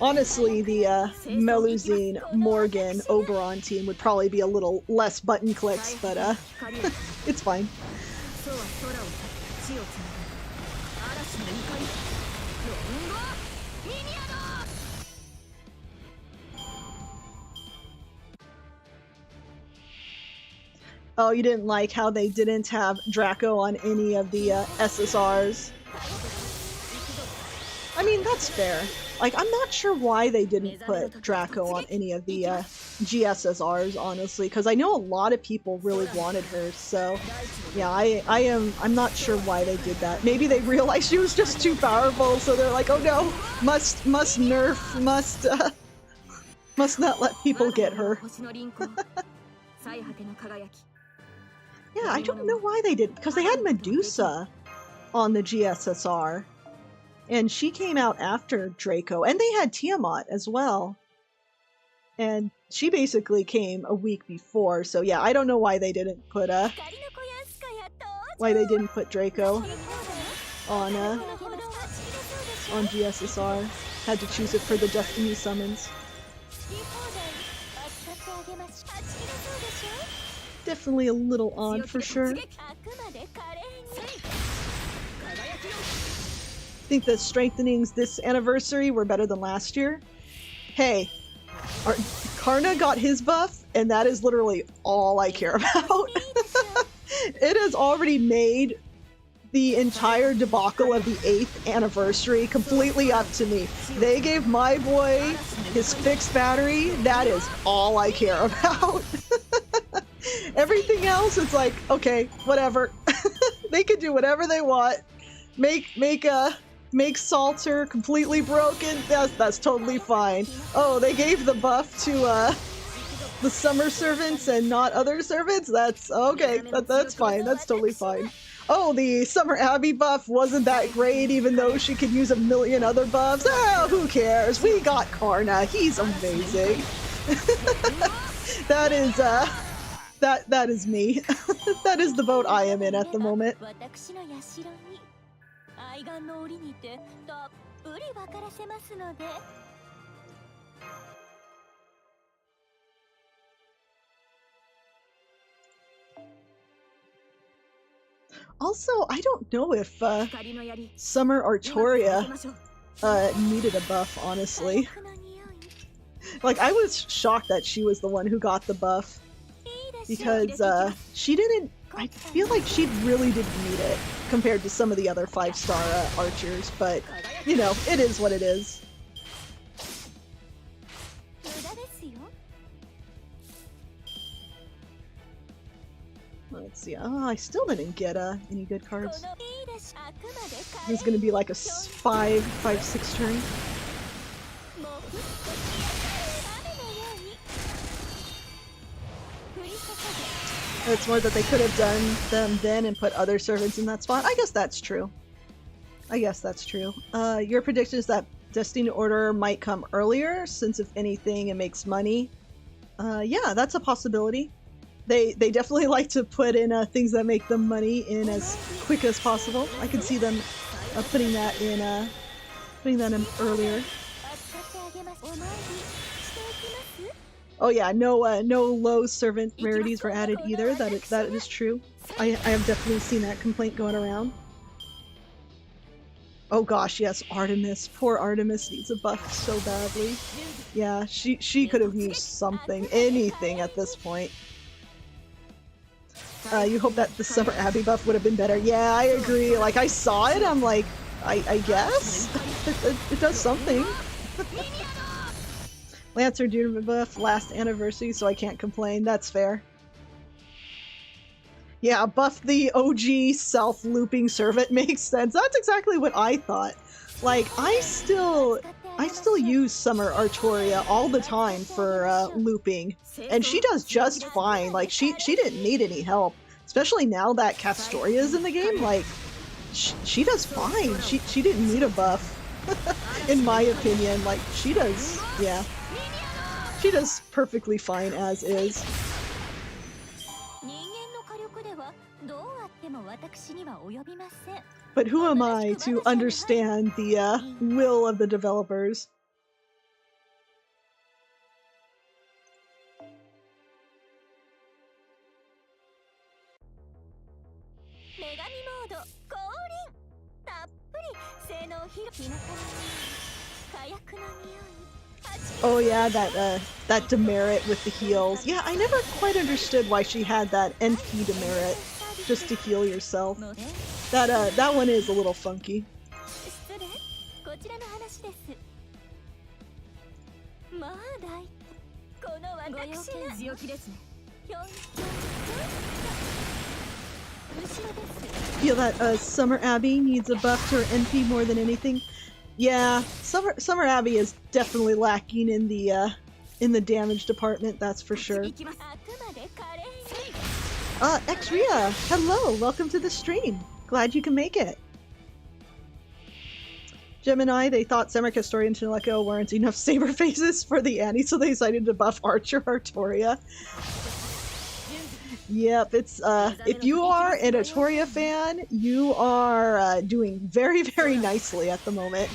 Speaker 1: Honestly, the Melusine, Morgan, Oberon team would probably be a little less button clicks, but it's fine. Oh, you didn't like how they didn't have Draco on any of the SSRs? I mean, that's fair. Like, I'm not sure why they didn't put Draco on any of the GSSRs, honestly, because I know a lot of people really wanted her, so yeah, I'm not sure why they did that. Maybe they realized she was just too powerful, so they're like, oh no, must nerf, must not let people get her. Yeah, I don't know why they did, because they had Medusa on the GSSR, and she came out after Draco, and they had Tiamat as well, and she basically came a week before. So yeah, I don't know why they didn't put Draco on GSSR. Had to choose it for the Destiny summons. Definitely a little odd for sure. I think the strengthenings this anniversary were better than last year. Hey, Karna got his buff, and that is literally all I care about. It has already made the entire debacle of the 8th anniversary completely up to me. They gave my boy his fixed battery. That is all I care about. Everything else, it's like, okay, whatever. They can do whatever they want. Make Salter completely broken. That's totally fine. Oh, they gave the buff to the summer servants and not other servants? That's okay. That's fine. That's totally fine. Oh, the Summer Abbey buff wasn't that great, even though she could use a million other buffs. Oh, who cares? We got Karna. He's amazing. That is that is me. That is the boat I am in at the moment. Also, I don't know if Summer Artoria needed a buff, honestly. Like, I was shocked that she was the one who got the buff, because she didn't. I feel like she really didn't need it compared to some of the other 5-star archers, but you know, it is what it is. Let's see. Oh, I still didn't get any good cards. This is gonna be like a 5-6 turn. It's more that they could have done them then and put other servants in that spot. I guess that's true. Your prediction is that Destiny Order might come earlier, since if anything, it makes money. Yeah, that's a possibility. They definitely like to put in things that make them money in as quick as possible. I can see them putting that in earlier. Oh yeah, no low servant rarities were added either. That is true. I have definitely seen that complaint going around. Oh gosh, yes, Artemis. Poor Artemis needs a buff so badly. Yeah, she could have used something, anything at this point. You hope that the Summer Abbey buff would have been better. Yeah, I agree. Like, I saw it, I'm like, I guess? It does something. Lancer Doom buff last anniversary, so I can't complain. That's fair. Yeah, buff the OG self-looping servant makes sense. That's exactly what I thought. Like, I still use Summer Artoria all the time for looping, and she does just fine. Like, she didn't need any help, especially now that Castoria is in the game. Like, she does fine. She didn't need a buff, in my opinion. Like, she does, yeah. She does perfectly fine as is. But who am I to understand the will of the developers? Oh yeah, that demerit with the heals. Yeah, I never quite understood why she had that NP demerit, just to heal yourself. That one is a little funky. Feel that Summer Abbey needs a buff to her NP more than anything. Yeah, Summer Abbey is definitely lacking in the damage department, that's for sure. Xria, hello, welcome to the stream. Glad you can make it. Gemini, they thought Summer Castoria and Chineleko weren't enough saber faces for the Annie, so they decided to buff Archer Artoria. Yep, it's if you are an Artoria fan, you are doing very, very nicely at the moment.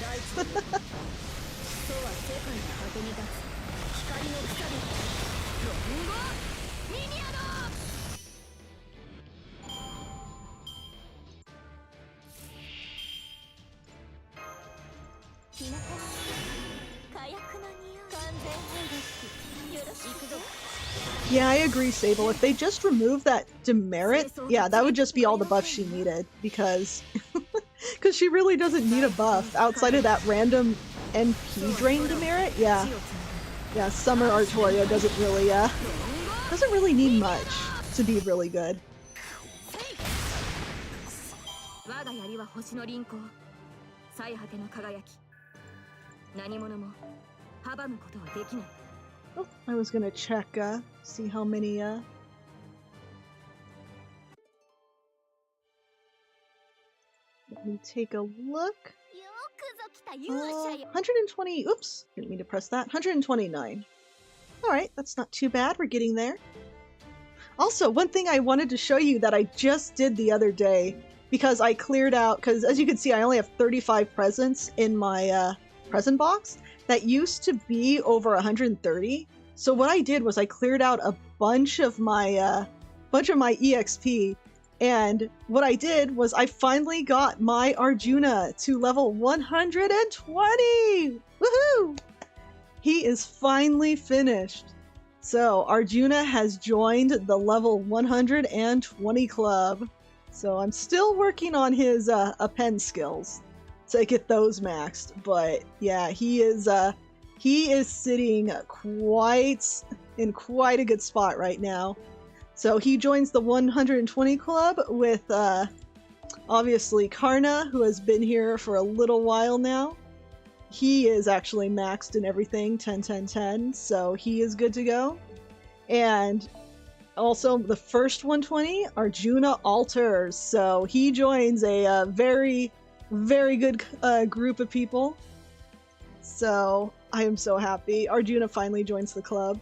Speaker 1: Yeah, I agree, Sable. If they just remove that demerit, yeah, that would just be all the buff she needed, because she really doesn't need a buff outside of that random NP drain demerit. Yeah, Summer Artoria doesn't really need much to be really good. Oh, I was gonna check, see how many, let me take a look. 120, oops, didn't mean to press that. 129. Alright, that's not too bad, we're getting there. Also, one thing I wanted to show you that I just did the other day, because I cleared out, because as you can see I only have 35 presents in my present box. That used to be over 130. So what I did was I cleared out a bunch of my EXP, and what I did was I finally got my Arjuna to level 120! Woohoo! He is finally finished. So Arjuna has joined the level 120 club. So I'm still working on his append skills to get those maxed, but yeah, he is sitting in quite a good spot right now. So he joins the 120 club with obviously Karna, who has been here for a little while now. He is actually maxed in everything, 10, 10, 10, so he is good to go. And also the first 120, Arjuna alters, so he joins a very, very good group of people. So I am so happy. Arjuna finally joins the club.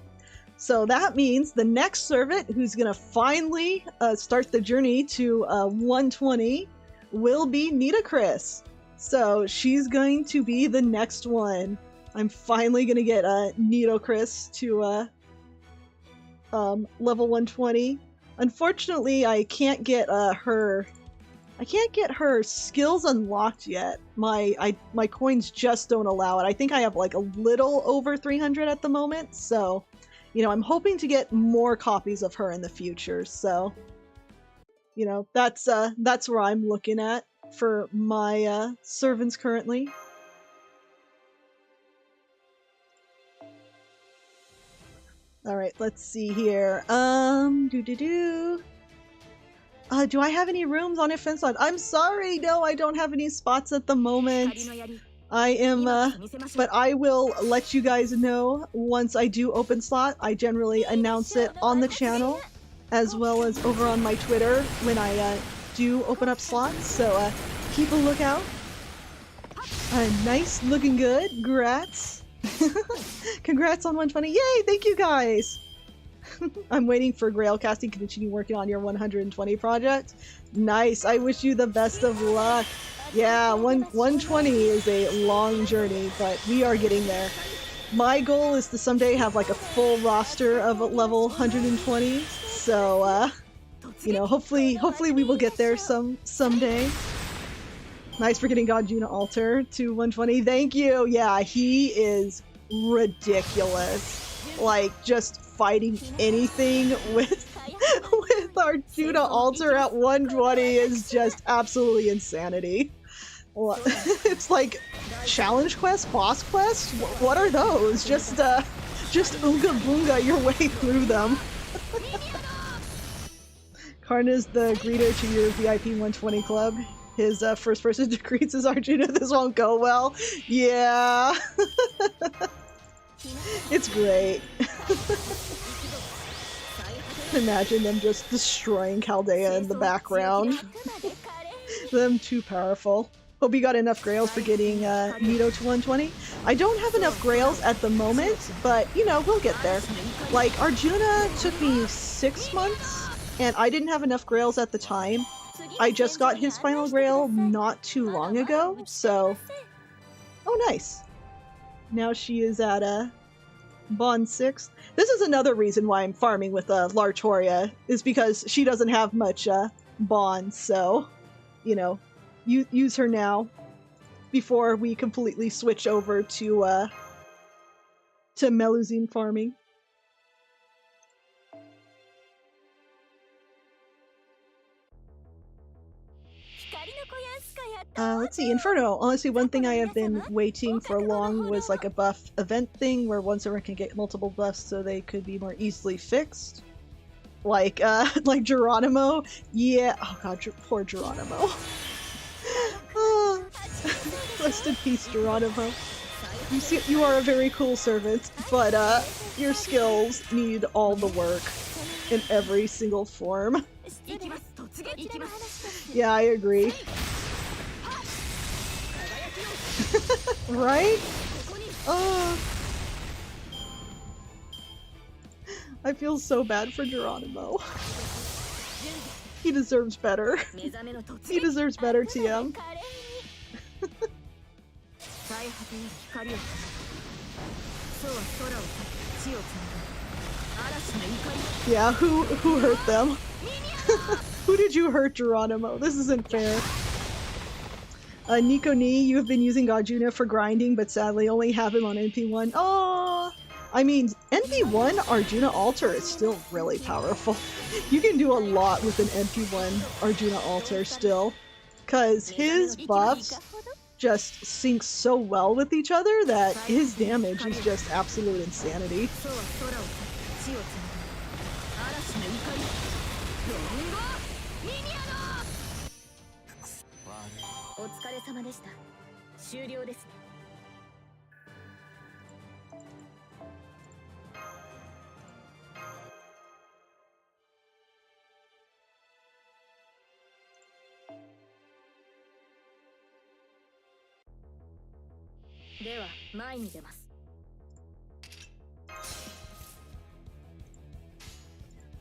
Speaker 1: So that means the next servant who's gonna finally start the journey to 120 will be Nita Chris. So she's going to be the next one. I'm finally gonna get Nita Chris to level 120. Unfortunately, I can't get her skills unlocked yet. My coins just don't allow it. I think I have like a little over 300 at the moment, so you know, I'm hoping to get more copies of her in the future. So you know, that's where I'm looking at for my servants currently. Alright, let's see here. Do I have any rooms on offense slot? I'm sorry, no, I don't have any spots at the moment. I am, but I will let you guys know once I do open slot. I generally announce it on the channel, as well as over on my Twitter when I do open up slots, so keep a lookout. Nice, looking good, congrats. Congrats on 120, yay, thank you guys! I'm waiting for Grailcasting to continue working on your 120 project. Nice, I wish you the best of luck. Yeah, 120 is a long journey, but we are getting there. My goal is to someday have like a full roster of level 120, so you know, hopefully we will get there someday. Nice for getting Arjuna Alter to 120. Thank you. Yeah, he is ridiculous. Like just fighting anything with Arjuna Alter at 120 is just absolutely insanity. It's like challenge quest, boss quest. What are those? Just oonga boonga your way through them. Karna's the greeter to your VIP 120 club. His first person decrees is Arjuna. This won't go well. Yeah. It's great. Imagine them just destroying Chaldea in the background. Them too powerful. Hope you got enough grails for getting Nito to 120. I don't have enough grails at the moment, but you know, we'll get there. Like, Arjuna took me 6 months, and I didn't have enough grails at the time. I just got his final grail not too long ago, so... Oh, nice. Now she is at Bond 6. This is another reason why I'm farming with Lartoria, is because she doesn't have much Bond, so, you know, use her now before we completely switch over to Melusine farming. Let's see, Inferno. Honestly, one thing I have been waiting for long was like a buff event thing where one server can get multiple buffs so they could be more easily fixed. Like Geronimo. Yeah. Oh god, poor Geronimo. Rest in peace, Geronimo. you are a very cool servant, but your skills need all the work in every single form. Yeah, I agree. Right? I feel so bad for Geronimo. He deserves better. He deserves better, TM. Yeah, who hurt them? Who did you hurt, Geronimo? This isn't fair. Nico Ni, you have been using Arjuna for grinding, but sadly only have him on NP1. Oh, I mean, NP1 Arjuna Altar is still really powerful. You can do a lot with an NP1 Arjuna Altar still, because his buffs just sync so well with each other that his damage is just absolute insanity.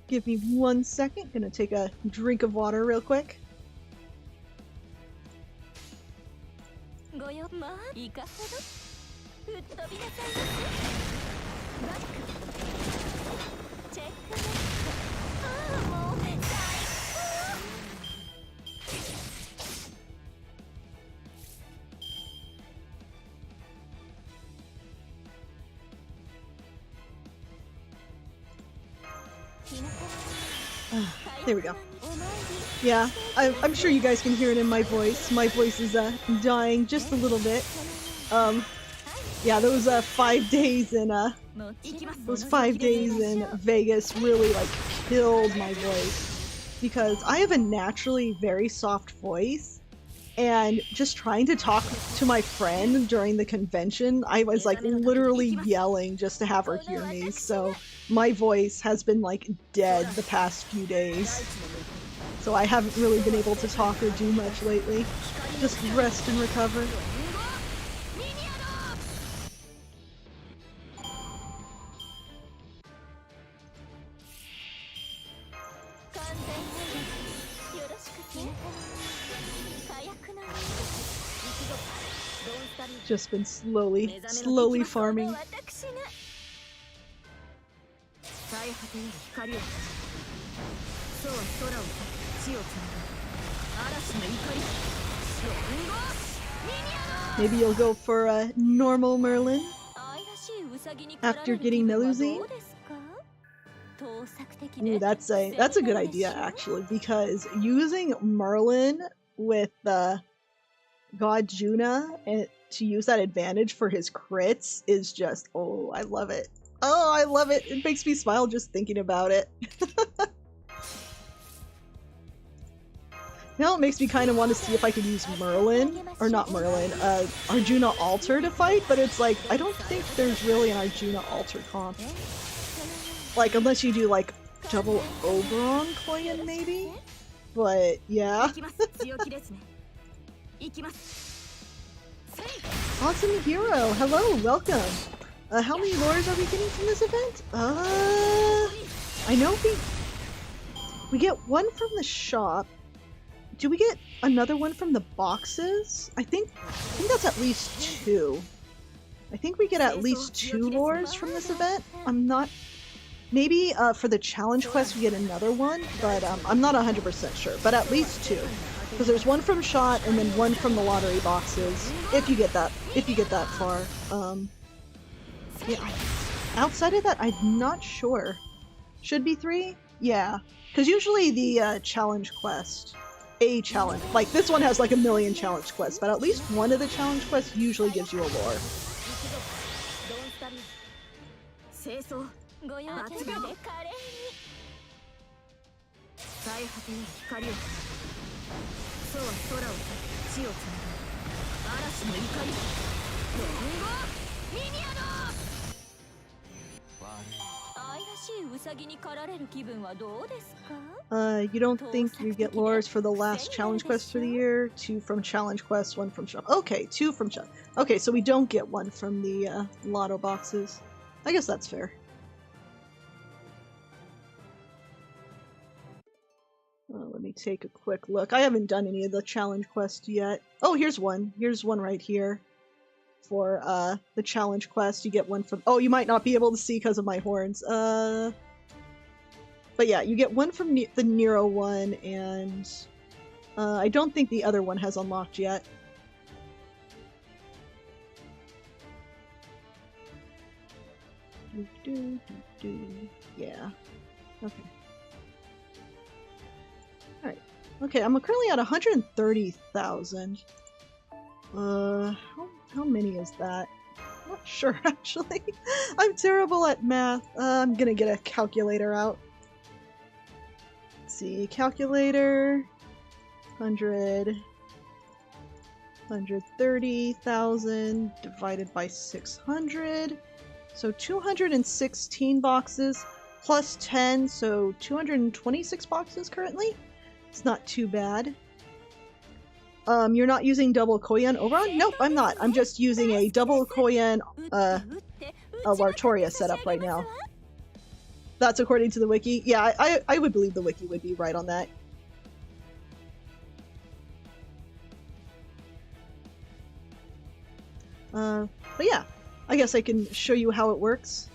Speaker 1: Give me 1 second. Gonna take a drink of water real quick. There we go. Yeah, I'm sure you guys can hear it in my voice. My voice is dying just a little bit. Yeah, those 5 days in Vegas really like killed my voice, because I have a naturally very soft voice, and just trying to talk to my friend during the convention, I was like literally yelling just to have her hear me, so my voice has been like dead the past few days. So I haven't really been able to talk or do much lately. Just rest and recover. Just been slowly farming. Maybe you'll go for a normal Merlin after getting Melusine. Ooh, that's a good idea actually, because using Merlin with God Juna and to use that advantage for his crits is just, oh, I love it. Oh, I love it. It makes me smile just thinking about it. Now it makes me kind of want to see if I could use Merlin, or not Merlin, Arjuna Altar to fight, but it's like, I don't think there's really an Arjuna Altar comp. Like, unless you do like double Oberon Koyan maybe? But yeah. Awesome Hero, hello, welcome. How many lures are we getting from this event? I know we get one from the shop. Do we get another one from the boxes? I think that's at least 2. I think we get at least 2 lures from this event. I'm not... Maybe for the challenge quest we get another one, but I'm not 100% sure. But at least 2. Because there's one from shot and then one from the lottery boxes. If you get that far. Yeah. Outside of that, I'm not sure. Should be 3? Yeah. Because usually the challenge quest... A challenge. Like, this one has like a million challenge quests, but at least one of the challenge quests usually gives you a lore. You don't think you get lures for the last challenge quest for the year? 2 from challenge quest, 1 from shop. Okay, 2 from challenge. Okay, so we don't get 1 from the lotto boxes. I guess that's fair. Let me take a quick look. I haven't done any of the challenge quests yet. Oh, here's one. Here's one right here. For the challenge quest, you get 1 from... Oh, you might not be able to see because of my horns. But yeah, you get 1 from the Nero one, and I don't think the other one has unlocked yet. Yeah. Okay. Alright. Okay, I'm currently at 130,000. How many is that? I'm not sure, actually. I'm terrible at math. I'm gonna get a calculator out. Let's see, calculator. 130,000 divided by 600. So 216 boxes plus 10, so 226 boxes currently. It's not too bad. You're not using double Koyan Oberon? Nope, I'm not. I'm just using a double Koyan Lartoria setup right now. That's according to the wiki. Yeah, I would believe the wiki would be right on that. But yeah, I guess I can show you how it works.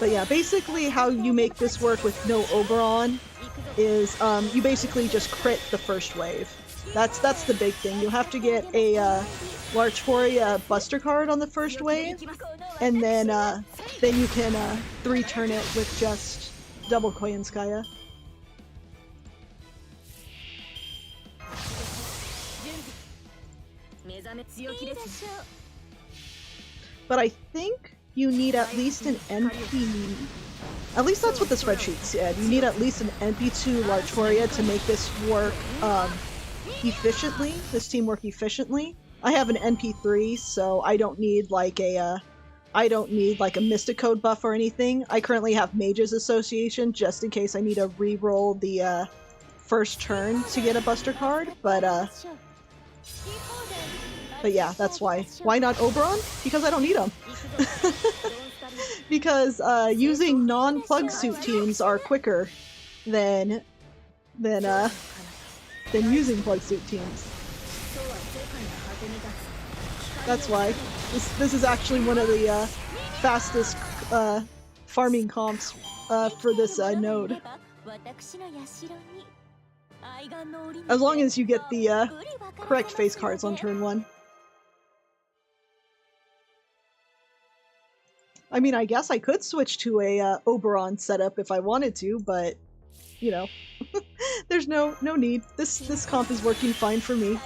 Speaker 1: But yeah, basically how you make this work with no Oberon is you basically just crit the first wave. That's the big thing. You have to get a Lartoria Buster card on the first wave, and then you can 3-turn it with just double Koyanskaya. But I think you need at least an NP. At least that's what the spreadsheet said. You need at least an NP2 Lartoria to make this work efficiently. This team work efficiently. I have an NP3, so I don't need like a Mystic Code buff or anything. I currently have Mages Association just in case I need to re-roll the first turn to get a Buster card. But yeah, that's why. Why not Oberon? Because I don't need them. Because using non-plug suit teams are quicker than using plug suit teams. That's why. This is actually one of the fastest farming comps for this node. As long as you get the correct face cards on turn 1. I mean, I guess I could switch to a Oberon setup if I wanted to, but you know, there's no need. This comp is working fine for me.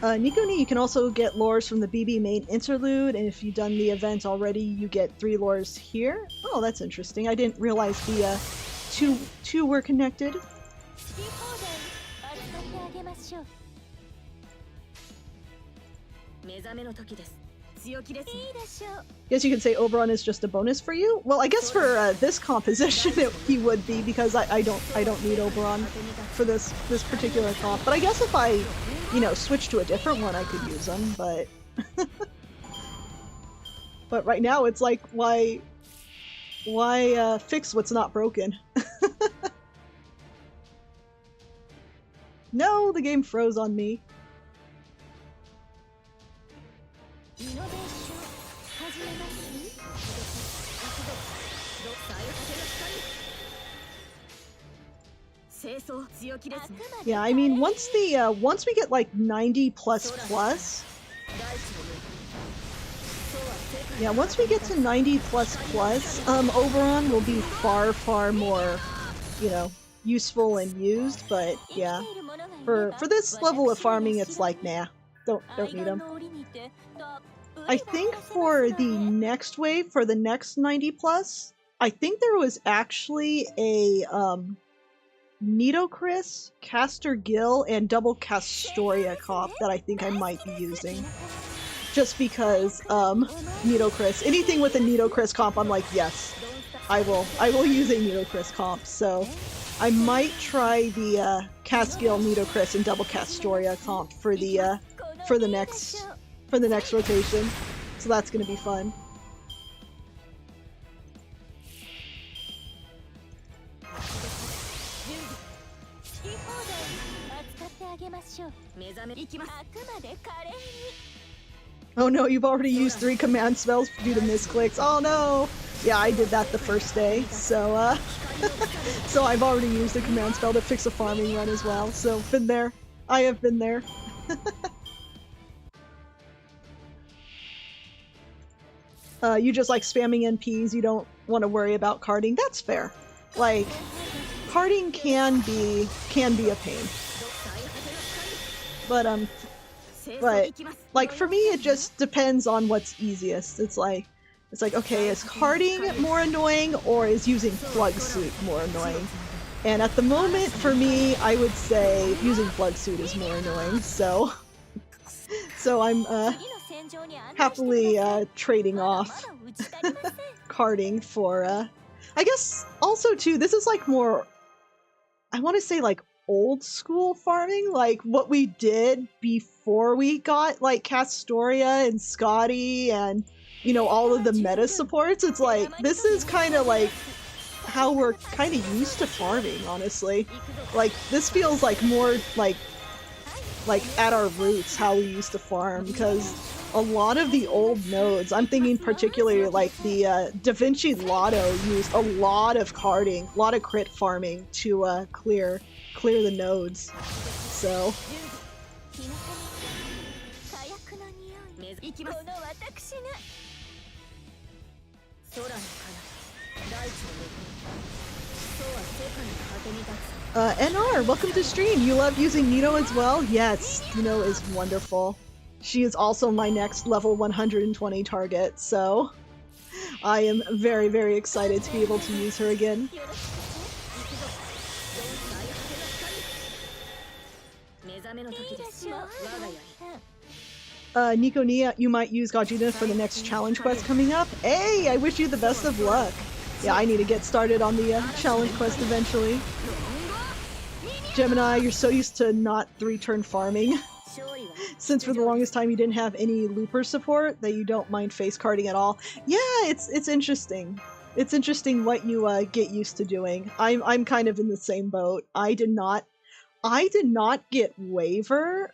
Speaker 1: Nikoni, you can also get lures from the BB main interlude, and if you've done the event already, you get 3 lures here. Oh, that's interesting. I didn't realize the two were connected. Guess you could say Oberon is just a bonus for you? Well, I guess for this composition he would be, because I don't need Oberon for this particular comp. But I guess if I, you know, switch to a different one, I could use them, but but right now it's like, why fix what's not broken? No, the game froze on me. Yeah, I mean, once we get like 90 plus, yeah, once we get to 90 plus, Oberon will be far more, you know, useful and used. But yeah, for this level of farming, it's like, nah, don't need them. I think for the next wave, for the next 90 plus, I think there was actually a Nitocris, Caster Gill, and double Castoria comp that I think I might be using. Just because Nitocris, anything with a Nitocris comp, I'm like, yes, I will use a Nitocris comp. So I might try the Castiel, Nitocris, and double Castoria comp for the next rotation. So that's gonna be fun. Oh no, you've already used 3 command spells due to misclicks. Oh no! Yeah, I did that the first day, so so I've already used a command spell to fix a farming run as well. So been there. I have been there. You just like spamming NPs, you don't want to worry about carding. That's fair. Like, carding can be a pain. But like for me it just depends on what's easiest. It's like okay, is carding more annoying or is using Plug Suit more annoying? And at the moment for me I would say using Plug Suit is more annoying, so I'm happily trading off carding for I guess also too, this is like more, I want to say like old school farming, like what we did before we got like Castoria and Scotty and, you know, all of the meta supports. It's like, this is kind of like how we're kind of used to farming, honestly. Like, this feels like more like at our roots how we used to farm, because a lot of the old nodes, I'm thinking particularly like the Da Vinci Lotto used a lot of carding, a lot of crit farming to clear the nodes. So NR, welcome to stream. You love using Nito as well? Yes, Nito is wonderful. She is also my next level 120 target, so I am very, very excited to be able to use her again. Nico Nia, you might use Gajina for the next challenge quest coming up. Hey, I wish you the best of luck. Yeah, I need to get started on the challenge quest eventually. Gemini, you're so used to not 3-turn farming. Since for the longest time you didn't have any looper support, that you don't mind face carding at all. Yeah, it's interesting. It's interesting what you get used to doing. I'm kind of in the same boat. I did not get waiver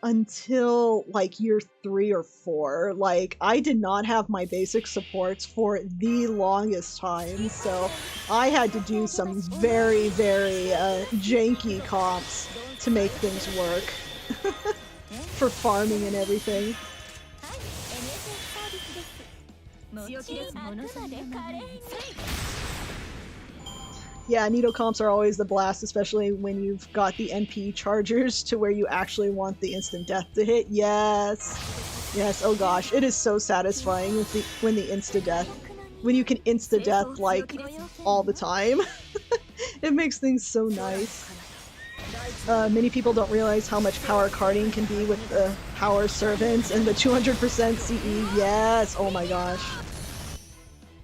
Speaker 1: until like year 3 or 4. Like, I did not have my basic supports for the longest time, so I had to do some very, very janky comps to make things work. For farming and everything. Yeah, Nito comps are always the blast, especially when you've got the NP chargers to where you actually want the instant death to hit. Yes! Yes, oh gosh, it is so satisfying when the insta-death. When you can insta-death, like, all the time. It makes things so nice. Many people don't realize how much power carding can be with the power servants and the 200% CE. Yes, oh my gosh.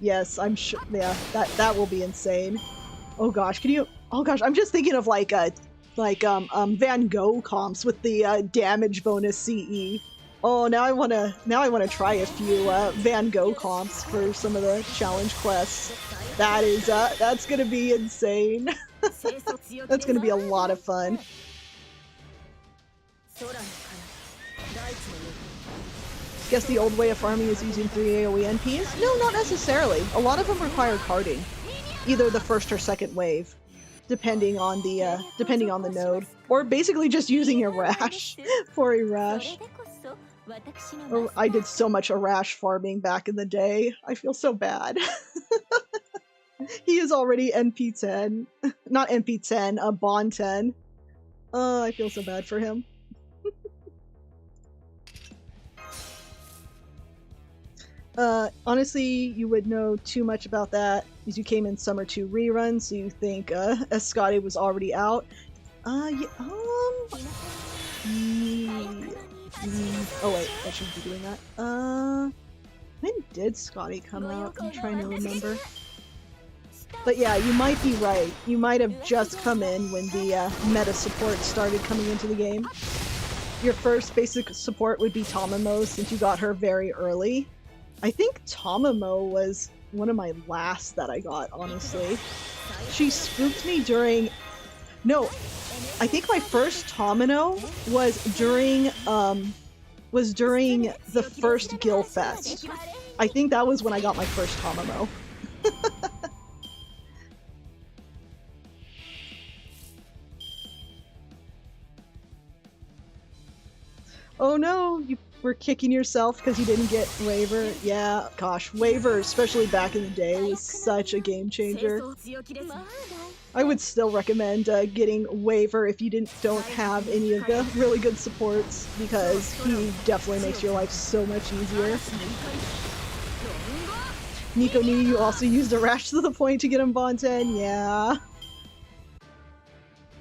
Speaker 1: Yes, I'm sure. Yeah, that will be insane. Oh gosh, can you? Oh gosh, I'm just thinking of like Van Gogh comps with the damage bonus CE. Oh, now I wanna try a few Van Gogh comps for some of the challenge quests. That is that's gonna be insane. That's gonna be a lot of fun. Guess the old way of farming is using 3 AoE NPs? No, not necessarily. A lot of them require carding. Either the first or second wave, depending on the node. Or basically just using Arash for Arash. Oh, I did so much Arash farming back in the day. I feel so bad. He is already NP10. Not NP10, Bond 10. Oh, I feel so bad for him. Honestly, you would know too much about that because you came in Summer 2 rerun, so you think Escotty was already out. Yeah, oh wait, I shouldn't be doing that. When did Scotty come out? I'm trying to remember. But yeah, you might be right. You might have just come in when the meta support started coming into the game. Your first basic support would be Tamamo, since you got her very early. I think Tamamo was one of my last that I got, honestly. She spooked me during... No, I think my first Tamamo was during the first Guild Fest. I think that was when I got my first Tamamo. Oh no, you were kicking yourself because you didn't get Waver. Yeah, gosh, Waver, especially back in the day, was such a game changer. I would still recommend getting Waver if you don't have any of the really good supports, because he definitely makes your life so much easier. Nico Ni, you also used a rash to the point to get him Bond 10, yeah.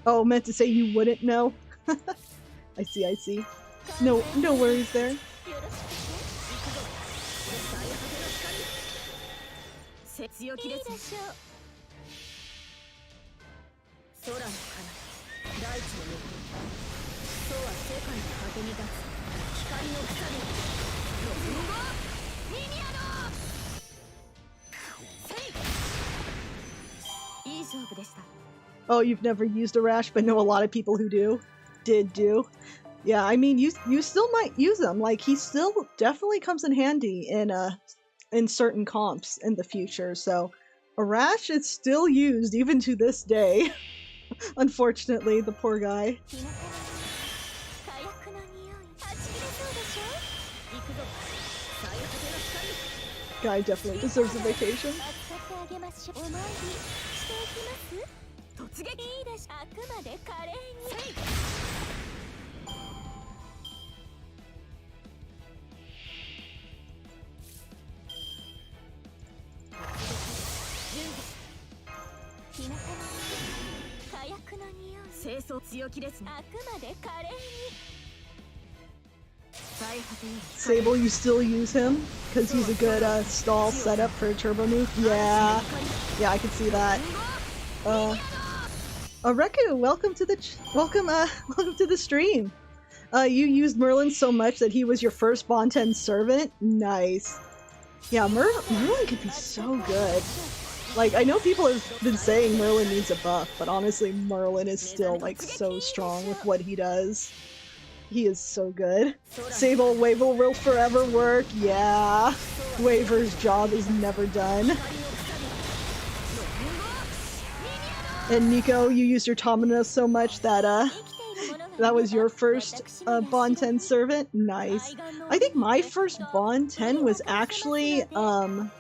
Speaker 1: Oh, meant to say you wouldn't know. I see, I see. No worries there. Oh, you've never used a rash, but know a lot of people who did do. Yeah, I mean, you still might use him. Like, he still definitely comes in handy in certain comps in the future. So, a rash is still used even to this day. Unfortunately, the poor guy. Guy definitely deserves a vacation. Sable, you still use him because he's a good stall setup for a turbo nuke. Yeah, I can see that. Reku, welcome to the stream. You used Merlin so much that he was your first Bond 10 servant. Nice. Yeah, Merlin could be so good. Like, I know people have been saying Merlin needs a buff, but honestly, Merlin is still, like, so strong with what he does. He is so good. Sable, Waver will forever work. Yeah. Waver's job is never done. And Nico, you used your Tamino so much that, that was your first Bond 10 servant? Nice. I think my first Bond 10 was actually, oh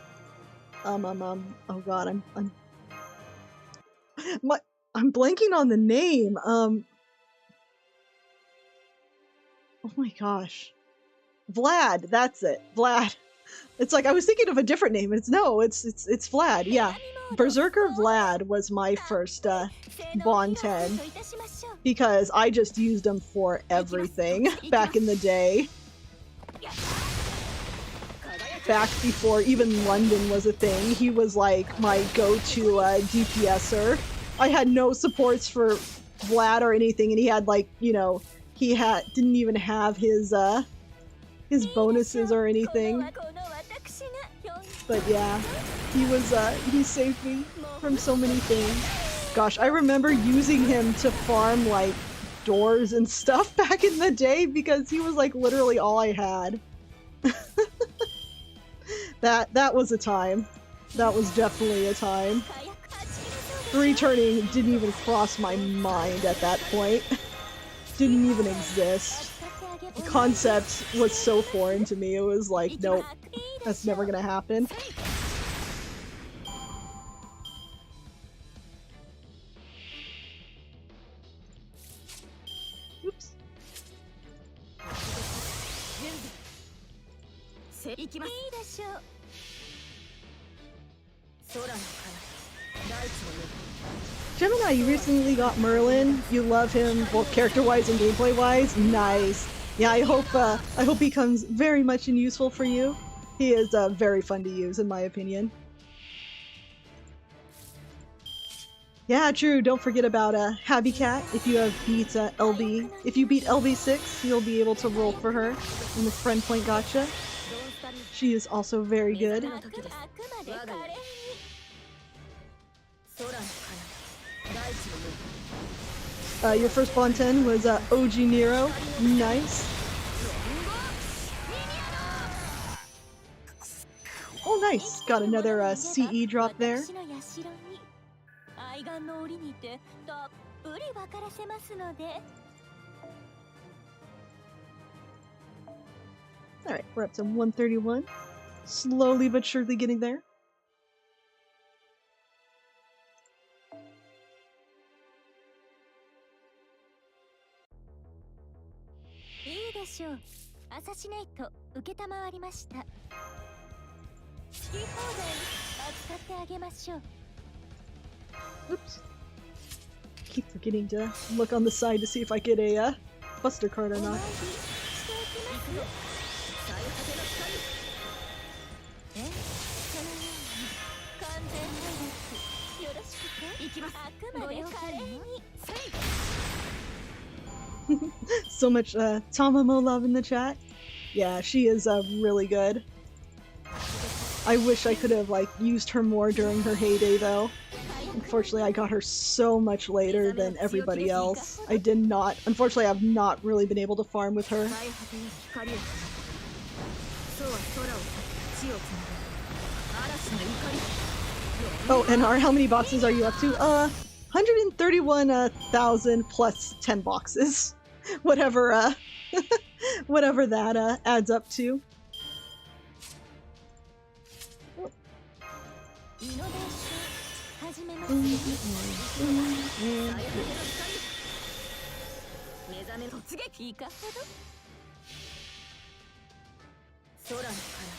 Speaker 1: god, I'm blanking on the name. Oh my gosh. Vlad, that's it. Vlad. It's like I was thinking of a different name. It's Vlad. Yeah. Berserker Vlad was my first Bond 10 because I just used him for everything back in the day. Back before even London was a thing, he was like my go-to DPSer. I had no supports for Vlad or anything, and he had, like, you know, didn't even have his bonuses or anything. But yeah, he saved me from so many things. Gosh, I remember using him to farm, like, doors and stuff back in the day because he was, like, literally all I had. That was a time. That was definitely a time. Returning didn't even cross my mind at that point. Didn't even exist. The concept was so foreign to me, it was like, nope, that's never gonna happen. Oops. Gemini, you recently got Merlin. You love him both character-wise and gameplay-wise. Nice. Yeah, I hope he comes very much and useful for you. He is very fun to use, in my opinion. Yeah, true. Don't forget about Habby Cat. If you have beat LB, if you beat LB6, you'll be able to roll for her in the friend point gotcha. She is also very good. Your first Bonten was OG Nero. Nice. Oh, nice. Got another CE drop there. Alright, we're up to 131. Slowly but surely getting there. Oops. Keep forgetting to look on the side to see if I get a Buster card or not. So much Tamamo love in the chat. Yeah, she is really good. I wish I could have used her more during her heyday though. Unfortunately, I got her so much later than everybody else. Unfortunately, I've not really been able to farm with her. Oh, and how many boxes are you up to? 131,000 plus 10 boxes. Whatever, whatever that adds up to.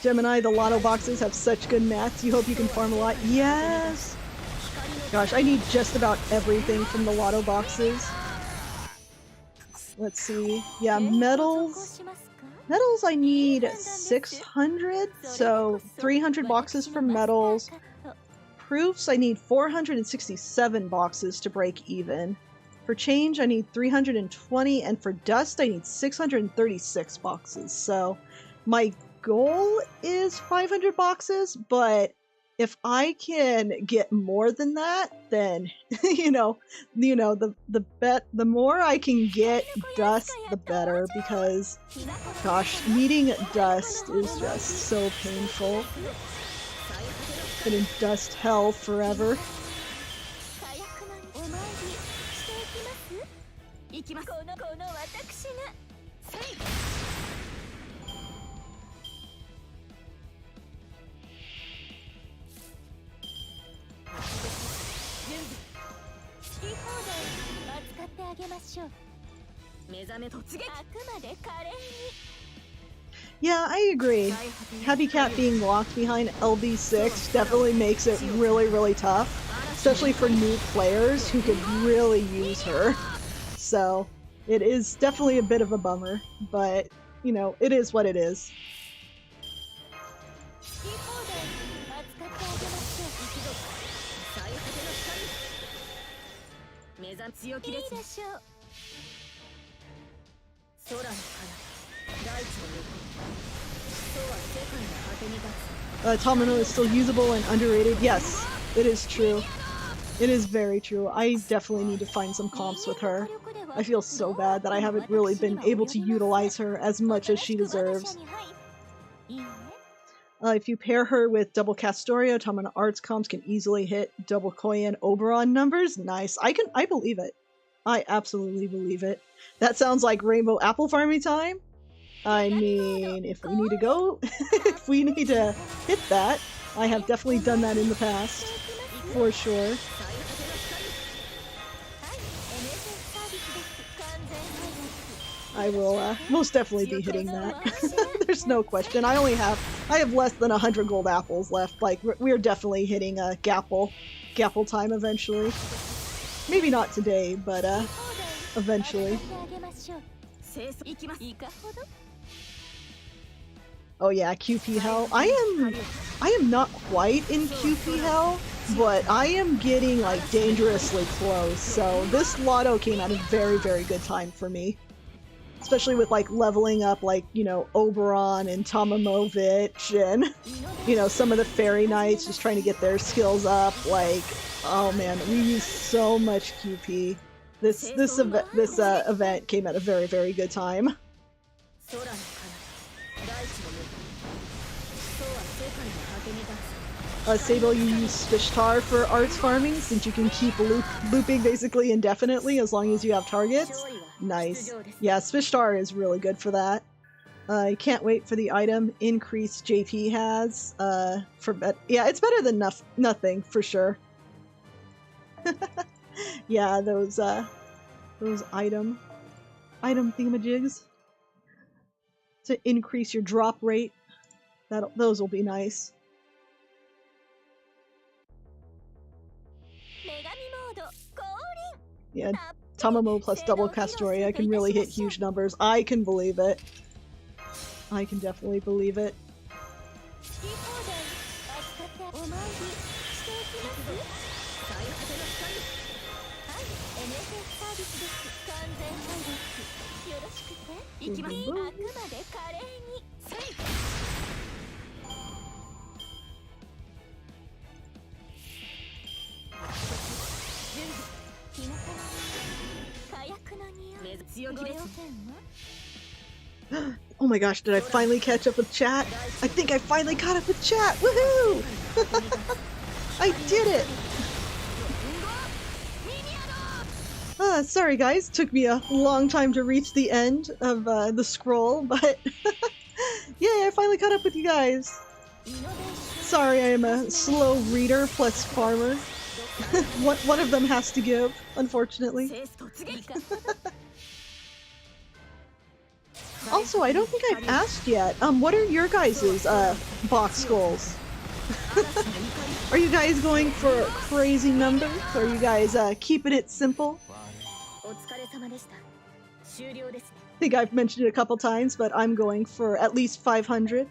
Speaker 1: Gemini, the lotto boxes have such good mats. You hope you can farm a lot. Yes! Gosh, I need just about everything from the lotto boxes. Let's see. Yeah, medals. Medals I need 600, so 300 boxes for medals. Proofs I need 467 boxes to break even. For change I need 320, and for dust I need 636 boxes. So my goal is 500 boxes, but if I can get more than that, then the more I can get dust, the better, because gosh, needing dust is just so painful. Been in dust hell forever. Yeah, I agree. Habby Cat being locked behind LB6 definitely makes it really, really tough, especially for new players who could really use her. So it is definitely a bit of a bummer, but it is what it is. Tomino is still usable and underrated. Yes, it is true. It is very true. I definitely need to find some comps with her. I feel so bad that I haven't really been able to utilize her as much as she deserves. If you pair her with double Castoria, Tomino Arts comps can easily hit double Koyan Oberon numbers. Nice. I believe it. I absolutely believe it. That sounds like Rainbow Apple farming time. I mean, if we need to go, if we need to hit that, I have definitely done that in the past, for sure. I will most definitely be hitting that. There's no question. I have less than 100 gold apples left. Like, we're definitely hitting a gapple time eventually. Maybe not today, but eventually. Oh yeah, QP hell. I am not quite in QP hell, but I am getting like dangerously close. So this lotto came at a very, very good time for me. Especially with like leveling up like, you know, Oberon and Tomomovich and, you know, some of the fairy knights just trying to get their skills up. Like, oh man, we use so much QP. This event came at a very, very good time. Sable, you use Fishtar for arts farming since you can keep looping basically indefinitely as long as you have targets. Nice. Yeah, Fishtar is really good for that. I can't wait for the item increase JP has. Yeah, it's better than nothing for sure. Yeah, those item thingamajigs to increase your drop rate. Those will be nice. Yeah, Tamamo plus double Castoria, I can really hit huge numbers. I can believe it. I can definitely believe it. Oh my gosh, did I finally catch up with chat? I think I finally caught up with chat! Woohoo! I did it! Sorry guys, took me a long time to reach the end of the scroll, but yay, I finally caught up with you guys! Sorry, I am a slow reader plus farmer. One of them has to give, unfortunately. Also, I don't think I've asked yet, what are your guys' box goals? Are you guys going for crazy numbers? Are you guys keeping it simple? I think I've mentioned it a couple times, but I'm going for at least 500.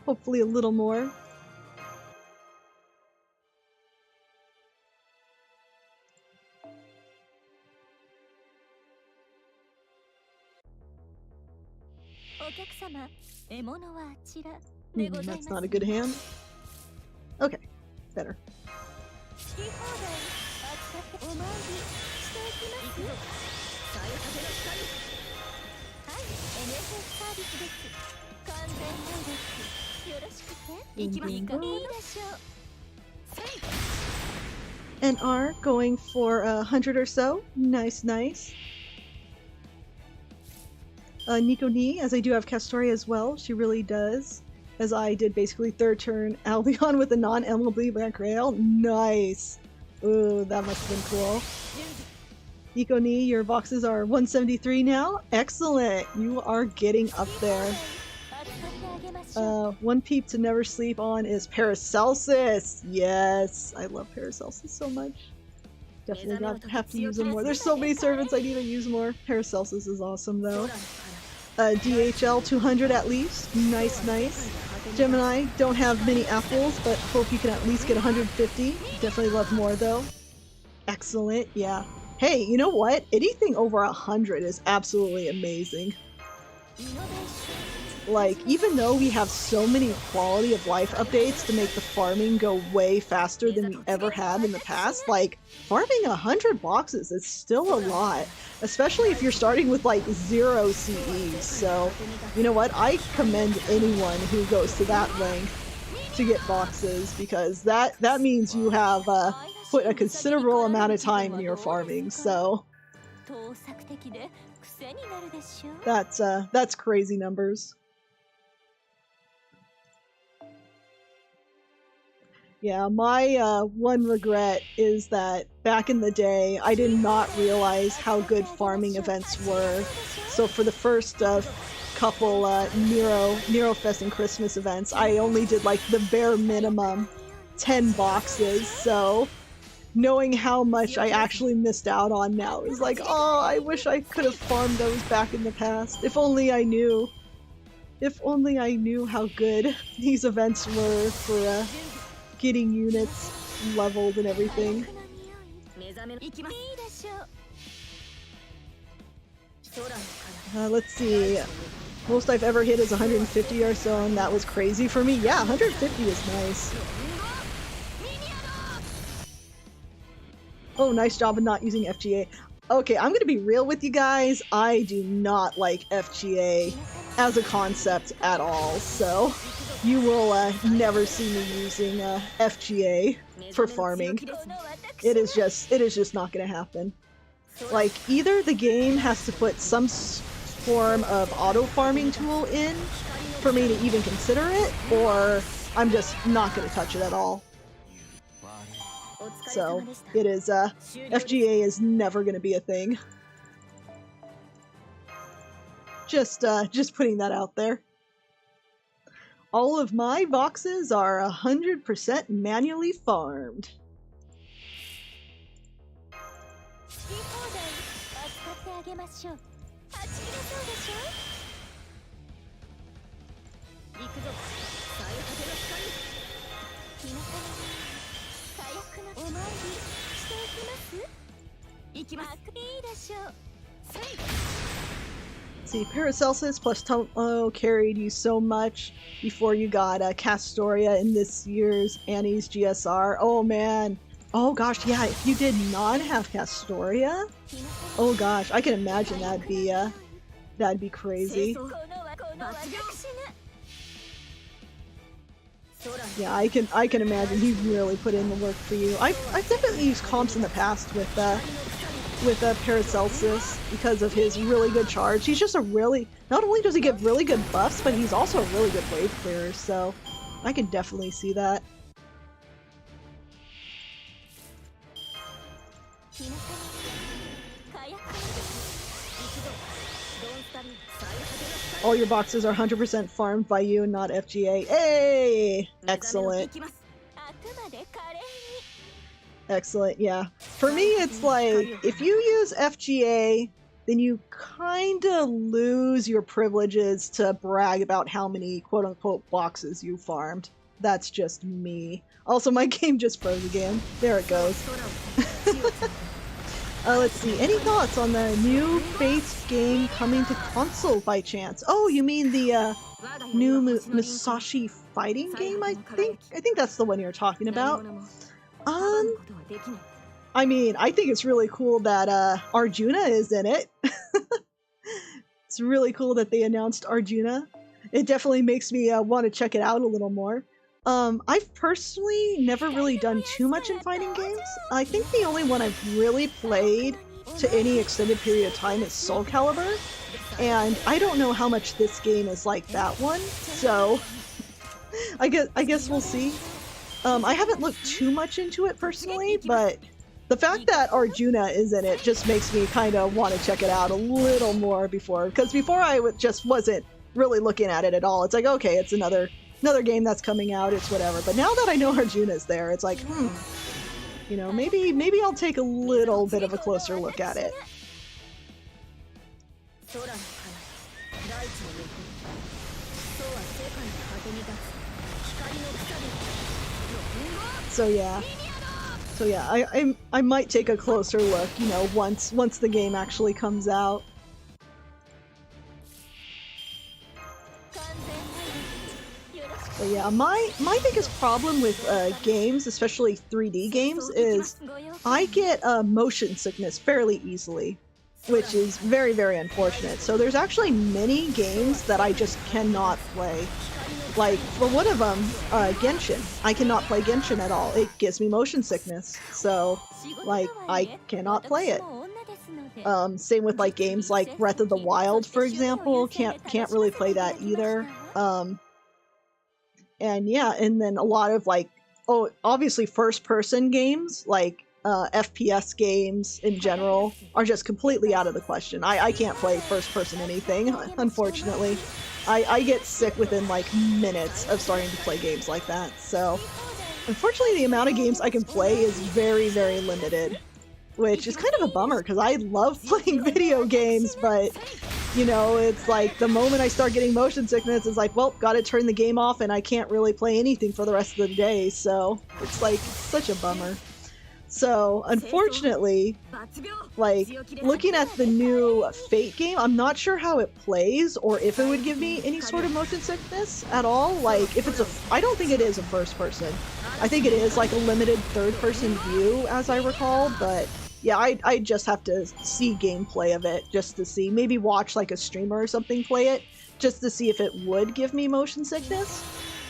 Speaker 1: Hopefully a little more. That's not a good hand. Okay, better. And R going for 100 or so. Nice, nice. Nico Ni, as I do have Castoria as well, she really does. As I did basically third turn Albion with a non-MLB Black Rail. Nice! Ooh, that must have been cool. Nico Ni, your boxes are 173 now. Excellent! You are getting up there. One peep to never sleep on is Paracelsus! Yes! I love Paracelsus so much. Definitely have to use them more. There's so many servants I need to use more. Paracelsus is awesome though. DHL 200 at least. Nice, nice. Gemini, don't have many apples, but hope you can at least get 150. Definitely love more though. Excellent, yeah. Hey, you know what? Anything over 100 is absolutely amazing. Like, even though we have so many quality of life updates to make the farming go way faster than we ever have in the past, like, farming 100 boxes is still a lot. Especially if you're starting with, like, 0 CEs. So, you know what? I commend anyone who goes to that length to get boxes, because that means you have put a considerable amount of time in your farming, so... That's crazy numbers. Yeah, my one regret is that back in the day, I did not realize how good farming events were. So for the first couple Nerofest and Christmas events, I only did like the bare minimum 10 boxes, so knowing how much I actually missed out on now is like, oh, I wish I could have farmed those back in the past. If only I knew. If only I knew how good these events were for getting units leveled and everything. Let's see. Most I've ever hit is 150 or so, and that was crazy for me. Yeah, 150 is nice. Oh, nice job of not using FGA. Okay, I'm gonna be real with you guys. I do not like FGA as a concept at all, so you will never see me using FGA for farming. It is just not gonna happen. Like, either the game has to put some form of auto farming tool in for me to even consider it, or I'm just not gonna touch it at all. So it is FGA is never gonna be a thing. Just putting that out there. All of my boxes are 100% manually farmed. See, Paracelsus plus Tomo carried you so much before you got Castoria in this year's Annie's GSR. Oh man. Oh gosh, yeah, if you did not have Castoria, oh gosh, I can imagine that'd be crazy. Yeah, I can imagine he really put in the work for you. I've definitely used comps in the past with Paracelsus because of his really good charge. He's just a really, not only does he give really good buffs, but he's also a really good wave clearer, so I can definitely see that. All your boxes are 100% farmed by you and not FGA. Hey! Excellent. Excellent, yeah. For me, it's like, if you use FGA, then you kinda lose your privileges to brag about how many quote-unquote boxes you farmed. That's just me. Also, my game just froze again. There it goes. Let's see. Any thoughts on the new Faith game coming to console by chance? Oh, you mean the new Musashi fighting game, I think? I think that's the one you're talking about. I mean, I think it's really cool that Arjuna is in it. It's really cool that they announced Arjuna. It definitely makes me want to check it out a little more. I've personally never really done too much in fighting games. I think the only one I've really played to any extended period of time is Soul Calibur, and I don't know how much this game is like that one, so I guess we'll see. I haven't looked too much into it personally, but the fact that Arjuna is in it just makes me kind of want to check it out a little more because before I just wasn't really looking at it at all. It's like, okay, it's another game that's coming out, it's whatever. But now that I know Arjuna's there, it's like, you know, maybe I'll take a little bit of a closer look at it. So yeah, I might take a closer look, you know, once the game actually comes out. But yeah, my biggest problem with games, especially 3D games, is I get motion sickness fairly easily, which is very, very unfortunate. So there's actually many games that I just cannot play. Like, for one of them, Genshin. I cannot play Genshin at all. It gives me motion sickness. So, like, I cannot play it. Same with, like, games like Breath of the Wild, for example. Can't really play that either. And yeah, and then a lot of, like, obviously first-person games, like FPS games in general are just completely out of the question. I can't play first-person anything, unfortunately. I get sick within like minutes of starting to play games like that, so unfortunately the amount of games I can play is very, very limited, which is kind of a bummer because I love playing video games, but you know, it's like the moment I start getting motion sickness, it's like, well, gotta turn the game off and I can't really play anything for the rest of the day, so it's like such a bummer. So, unfortunately, like, looking at the new Fate game, I'm not sure how it plays or if it would give me any sort of motion sickness at all. Like, if it's I don't think it is a first person. I think it is like a limited third person view, as I recall, but yeah, I just have to see gameplay of it just to see, maybe watch like a streamer or something play it, just to see if it would give me motion sickness.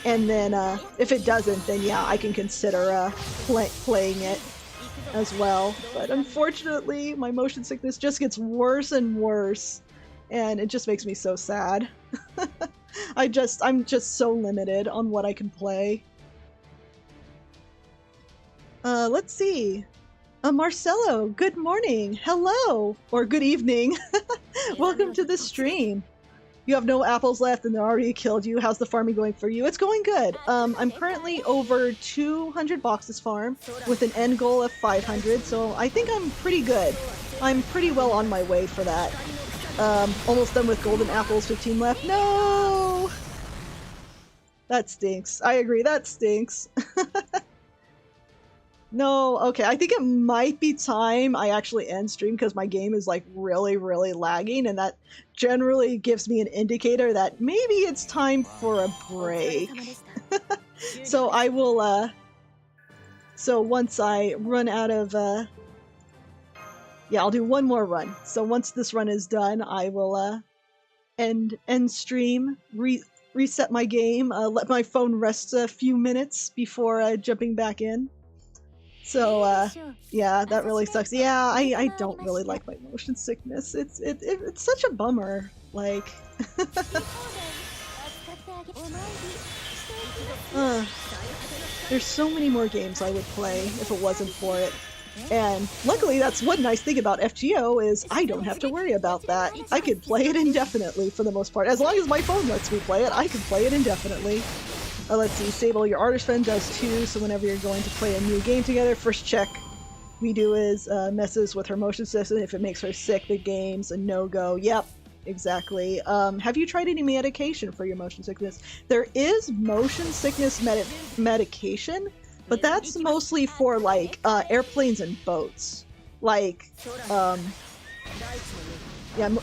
Speaker 1: And then, if it doesn't, then yeah, I can consider playing it as well, but unfortunately my motion sickness just gets worse and worse, and it just makes me so sad. I'm just so limited on what I can play. Let's see. Marcelo, good morning. Hello, or good evening. Welcome to the stream. You have no apples left and they're already killed you. How's the farming going for you? It's going good. I'm currently over 200 boxes farmed with an end goal of 500, so I think I'm pretty good. I'm pretty well on my way for that. Almost done with golden apples, 15 left. No! That stinks. I agree, that stinks. No, okay, I think it might be time I actually end stream because my game is like really, really lagging, and that generally gives me an indicator that maybe it's time for a break. So I will, so once I run out of, yeah, I'll do one more run. So once this run is done, I will, end stream, reset my game, let my phone rest a few minutes before, jumping back in. So, yeah, that really sucks. Yeah, I don't really like my motion sickness. It's such a bummer. Like, there's so many more games I would play if it wasn't for it. And luckily, that's one nice thing about FGO is I don't have to worry about that. I could play it indefinitely for the most part. As long as my phone lets me play it, I can play it indefinitely. Let's see, Sable, your artist friend does too, so whenever you're going to play a new game together, first check we do is messes with her motion sickness. If it makes her sick, the game's a no-go. Yep, exactly. Have you tried any medication for your motion sickness? There is motion sickness medication, but that's mostly for like airplanes and boats. Like, yeah,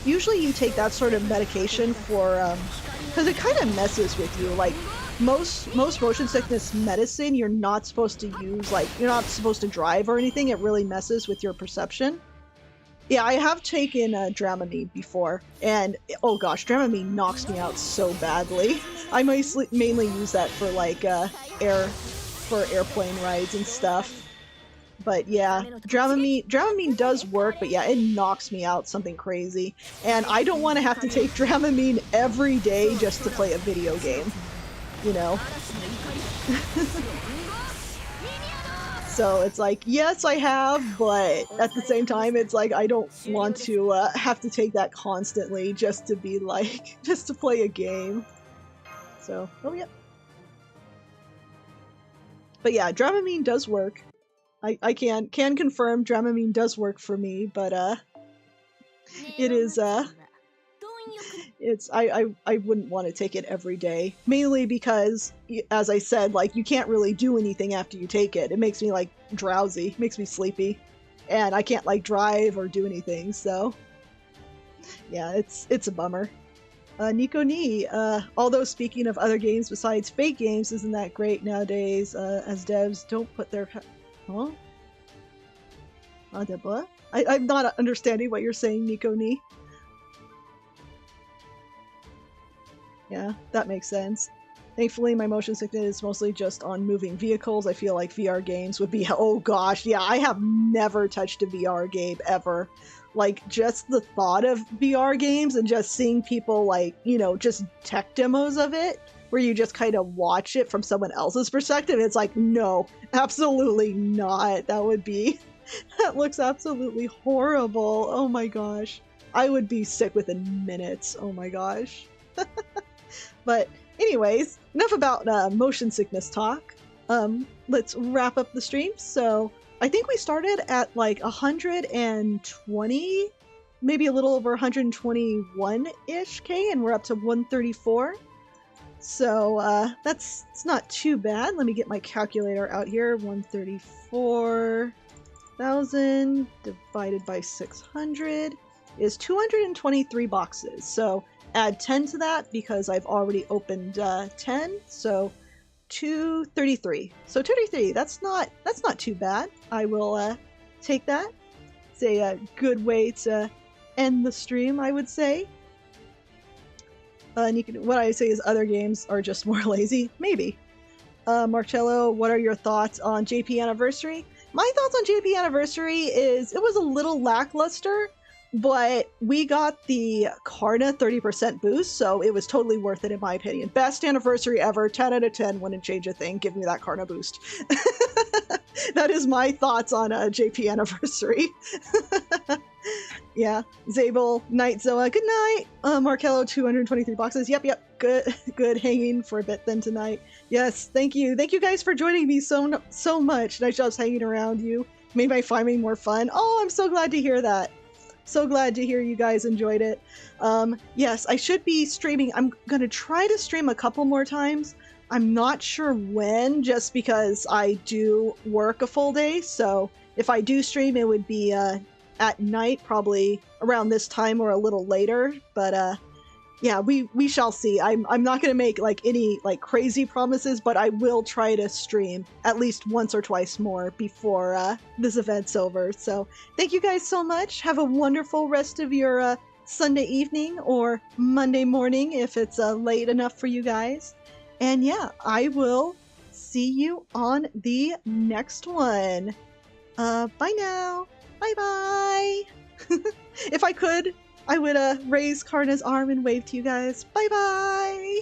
Speaker 1: usually you take that sort of medication for, because it kind of messes with you. Like, most motion sickness medicine you're not supposed to use, like, you're not supposed to drive or anything. It really messes with your perception. Yeah, I have taken Dramamine before, and oh gosh, Dramamine knocks me out so badly. I mainly use that for like airplane rides and stuff. But yeah, Dramamine does work, but yeah, it knocks me out something crazy. And I don't want to have to take Dramamine every day just to play a video game. You know? So it's like, yes, I have, but at the same time, it's like, I don't want to have to take that constantly just to be like, just to play a game. So, oh yeah. But yeah, Dramamine does work. I can confirm Dramamine does work for me, but it is I wouldn't want to take it every day, mainly because, as I said, like, you can't really do anything after you take it. It makes me like drowsy, makes me sleepy, and I can't like drive or do anything. So yeah, it's a bummer. Nico Ni, although speaking of other games besides Fate games, isn't that great nowadays, as devs don't put their huh? I'm not understanding what you're saying, Nico Ni. Yeah, that makes sense. Thankfully, my motion sickness is mostly just on moving vehicles. I feel like VR games would be, oh gosh, yeah, I have never touched a VR game ever. Like, just the thought of VR games and just seeing people, like, you know, just tech demos of it, where you just kind of watch it from someone else's perspective, it's like, no, absolutely not. That would be That looks absolutely horrible. Oh my gosh. I would be sick within minutes. Oh my gosh. But anyways, enough about motion sickness talk. Let's wrap up the stream. So I think we started at like 120, maybe a little over 121-ish K, and we're up to 134. So that's not too bad. Let me get my calculator out here. 134,000 divided by 600 is 223 boxes. So add 10 to that because I've already opened 10. So 233. So 233. That's not too bad. I will take that. It's a good way to end the stream, I would say. And what I say is other games are just more lazy. Maybe. Marcello, what are your thoughts on JP Anniversary? My thoughts on JP Anniversary is it was a little lackluster, but we got the Karna 30% boost, so it was totally worth it in my opinion. Best anniversary ever, 10 out of 10, wouldn't change a thing. Give me that Karna boost. That is my thoughts on JP Anniversary. Yeah, Zabel, Night Zoa, good night. Markello, 223 boxes. Yep, good hanging for a bit then tonight. Yes, thank you guys for joining me so much. Nice job hanging around you. Made my farming more fun. Oh, I'm so glad to hear that. So glad to hear you guys enjoyed it. Yes, I should be streaming. I'm gonna try to stream a couple more times. I'm not sure when, just because I do work a full day. So if I do stream, it would be at night, probably around this time or a little later. But yeah, we shall see. I'm not gonna make like any like crazy promises, but I will try to stream at least once or twice more before this event's over. So thank you guys so much. Have a wonderful rest of your Sunday evening or Monday morning if it's late enough for you guys. And yeah, I will see you on the next one. Bye now. Bye bye. If I could, I would raise Karna's arm and wave to you guys. Bye bye.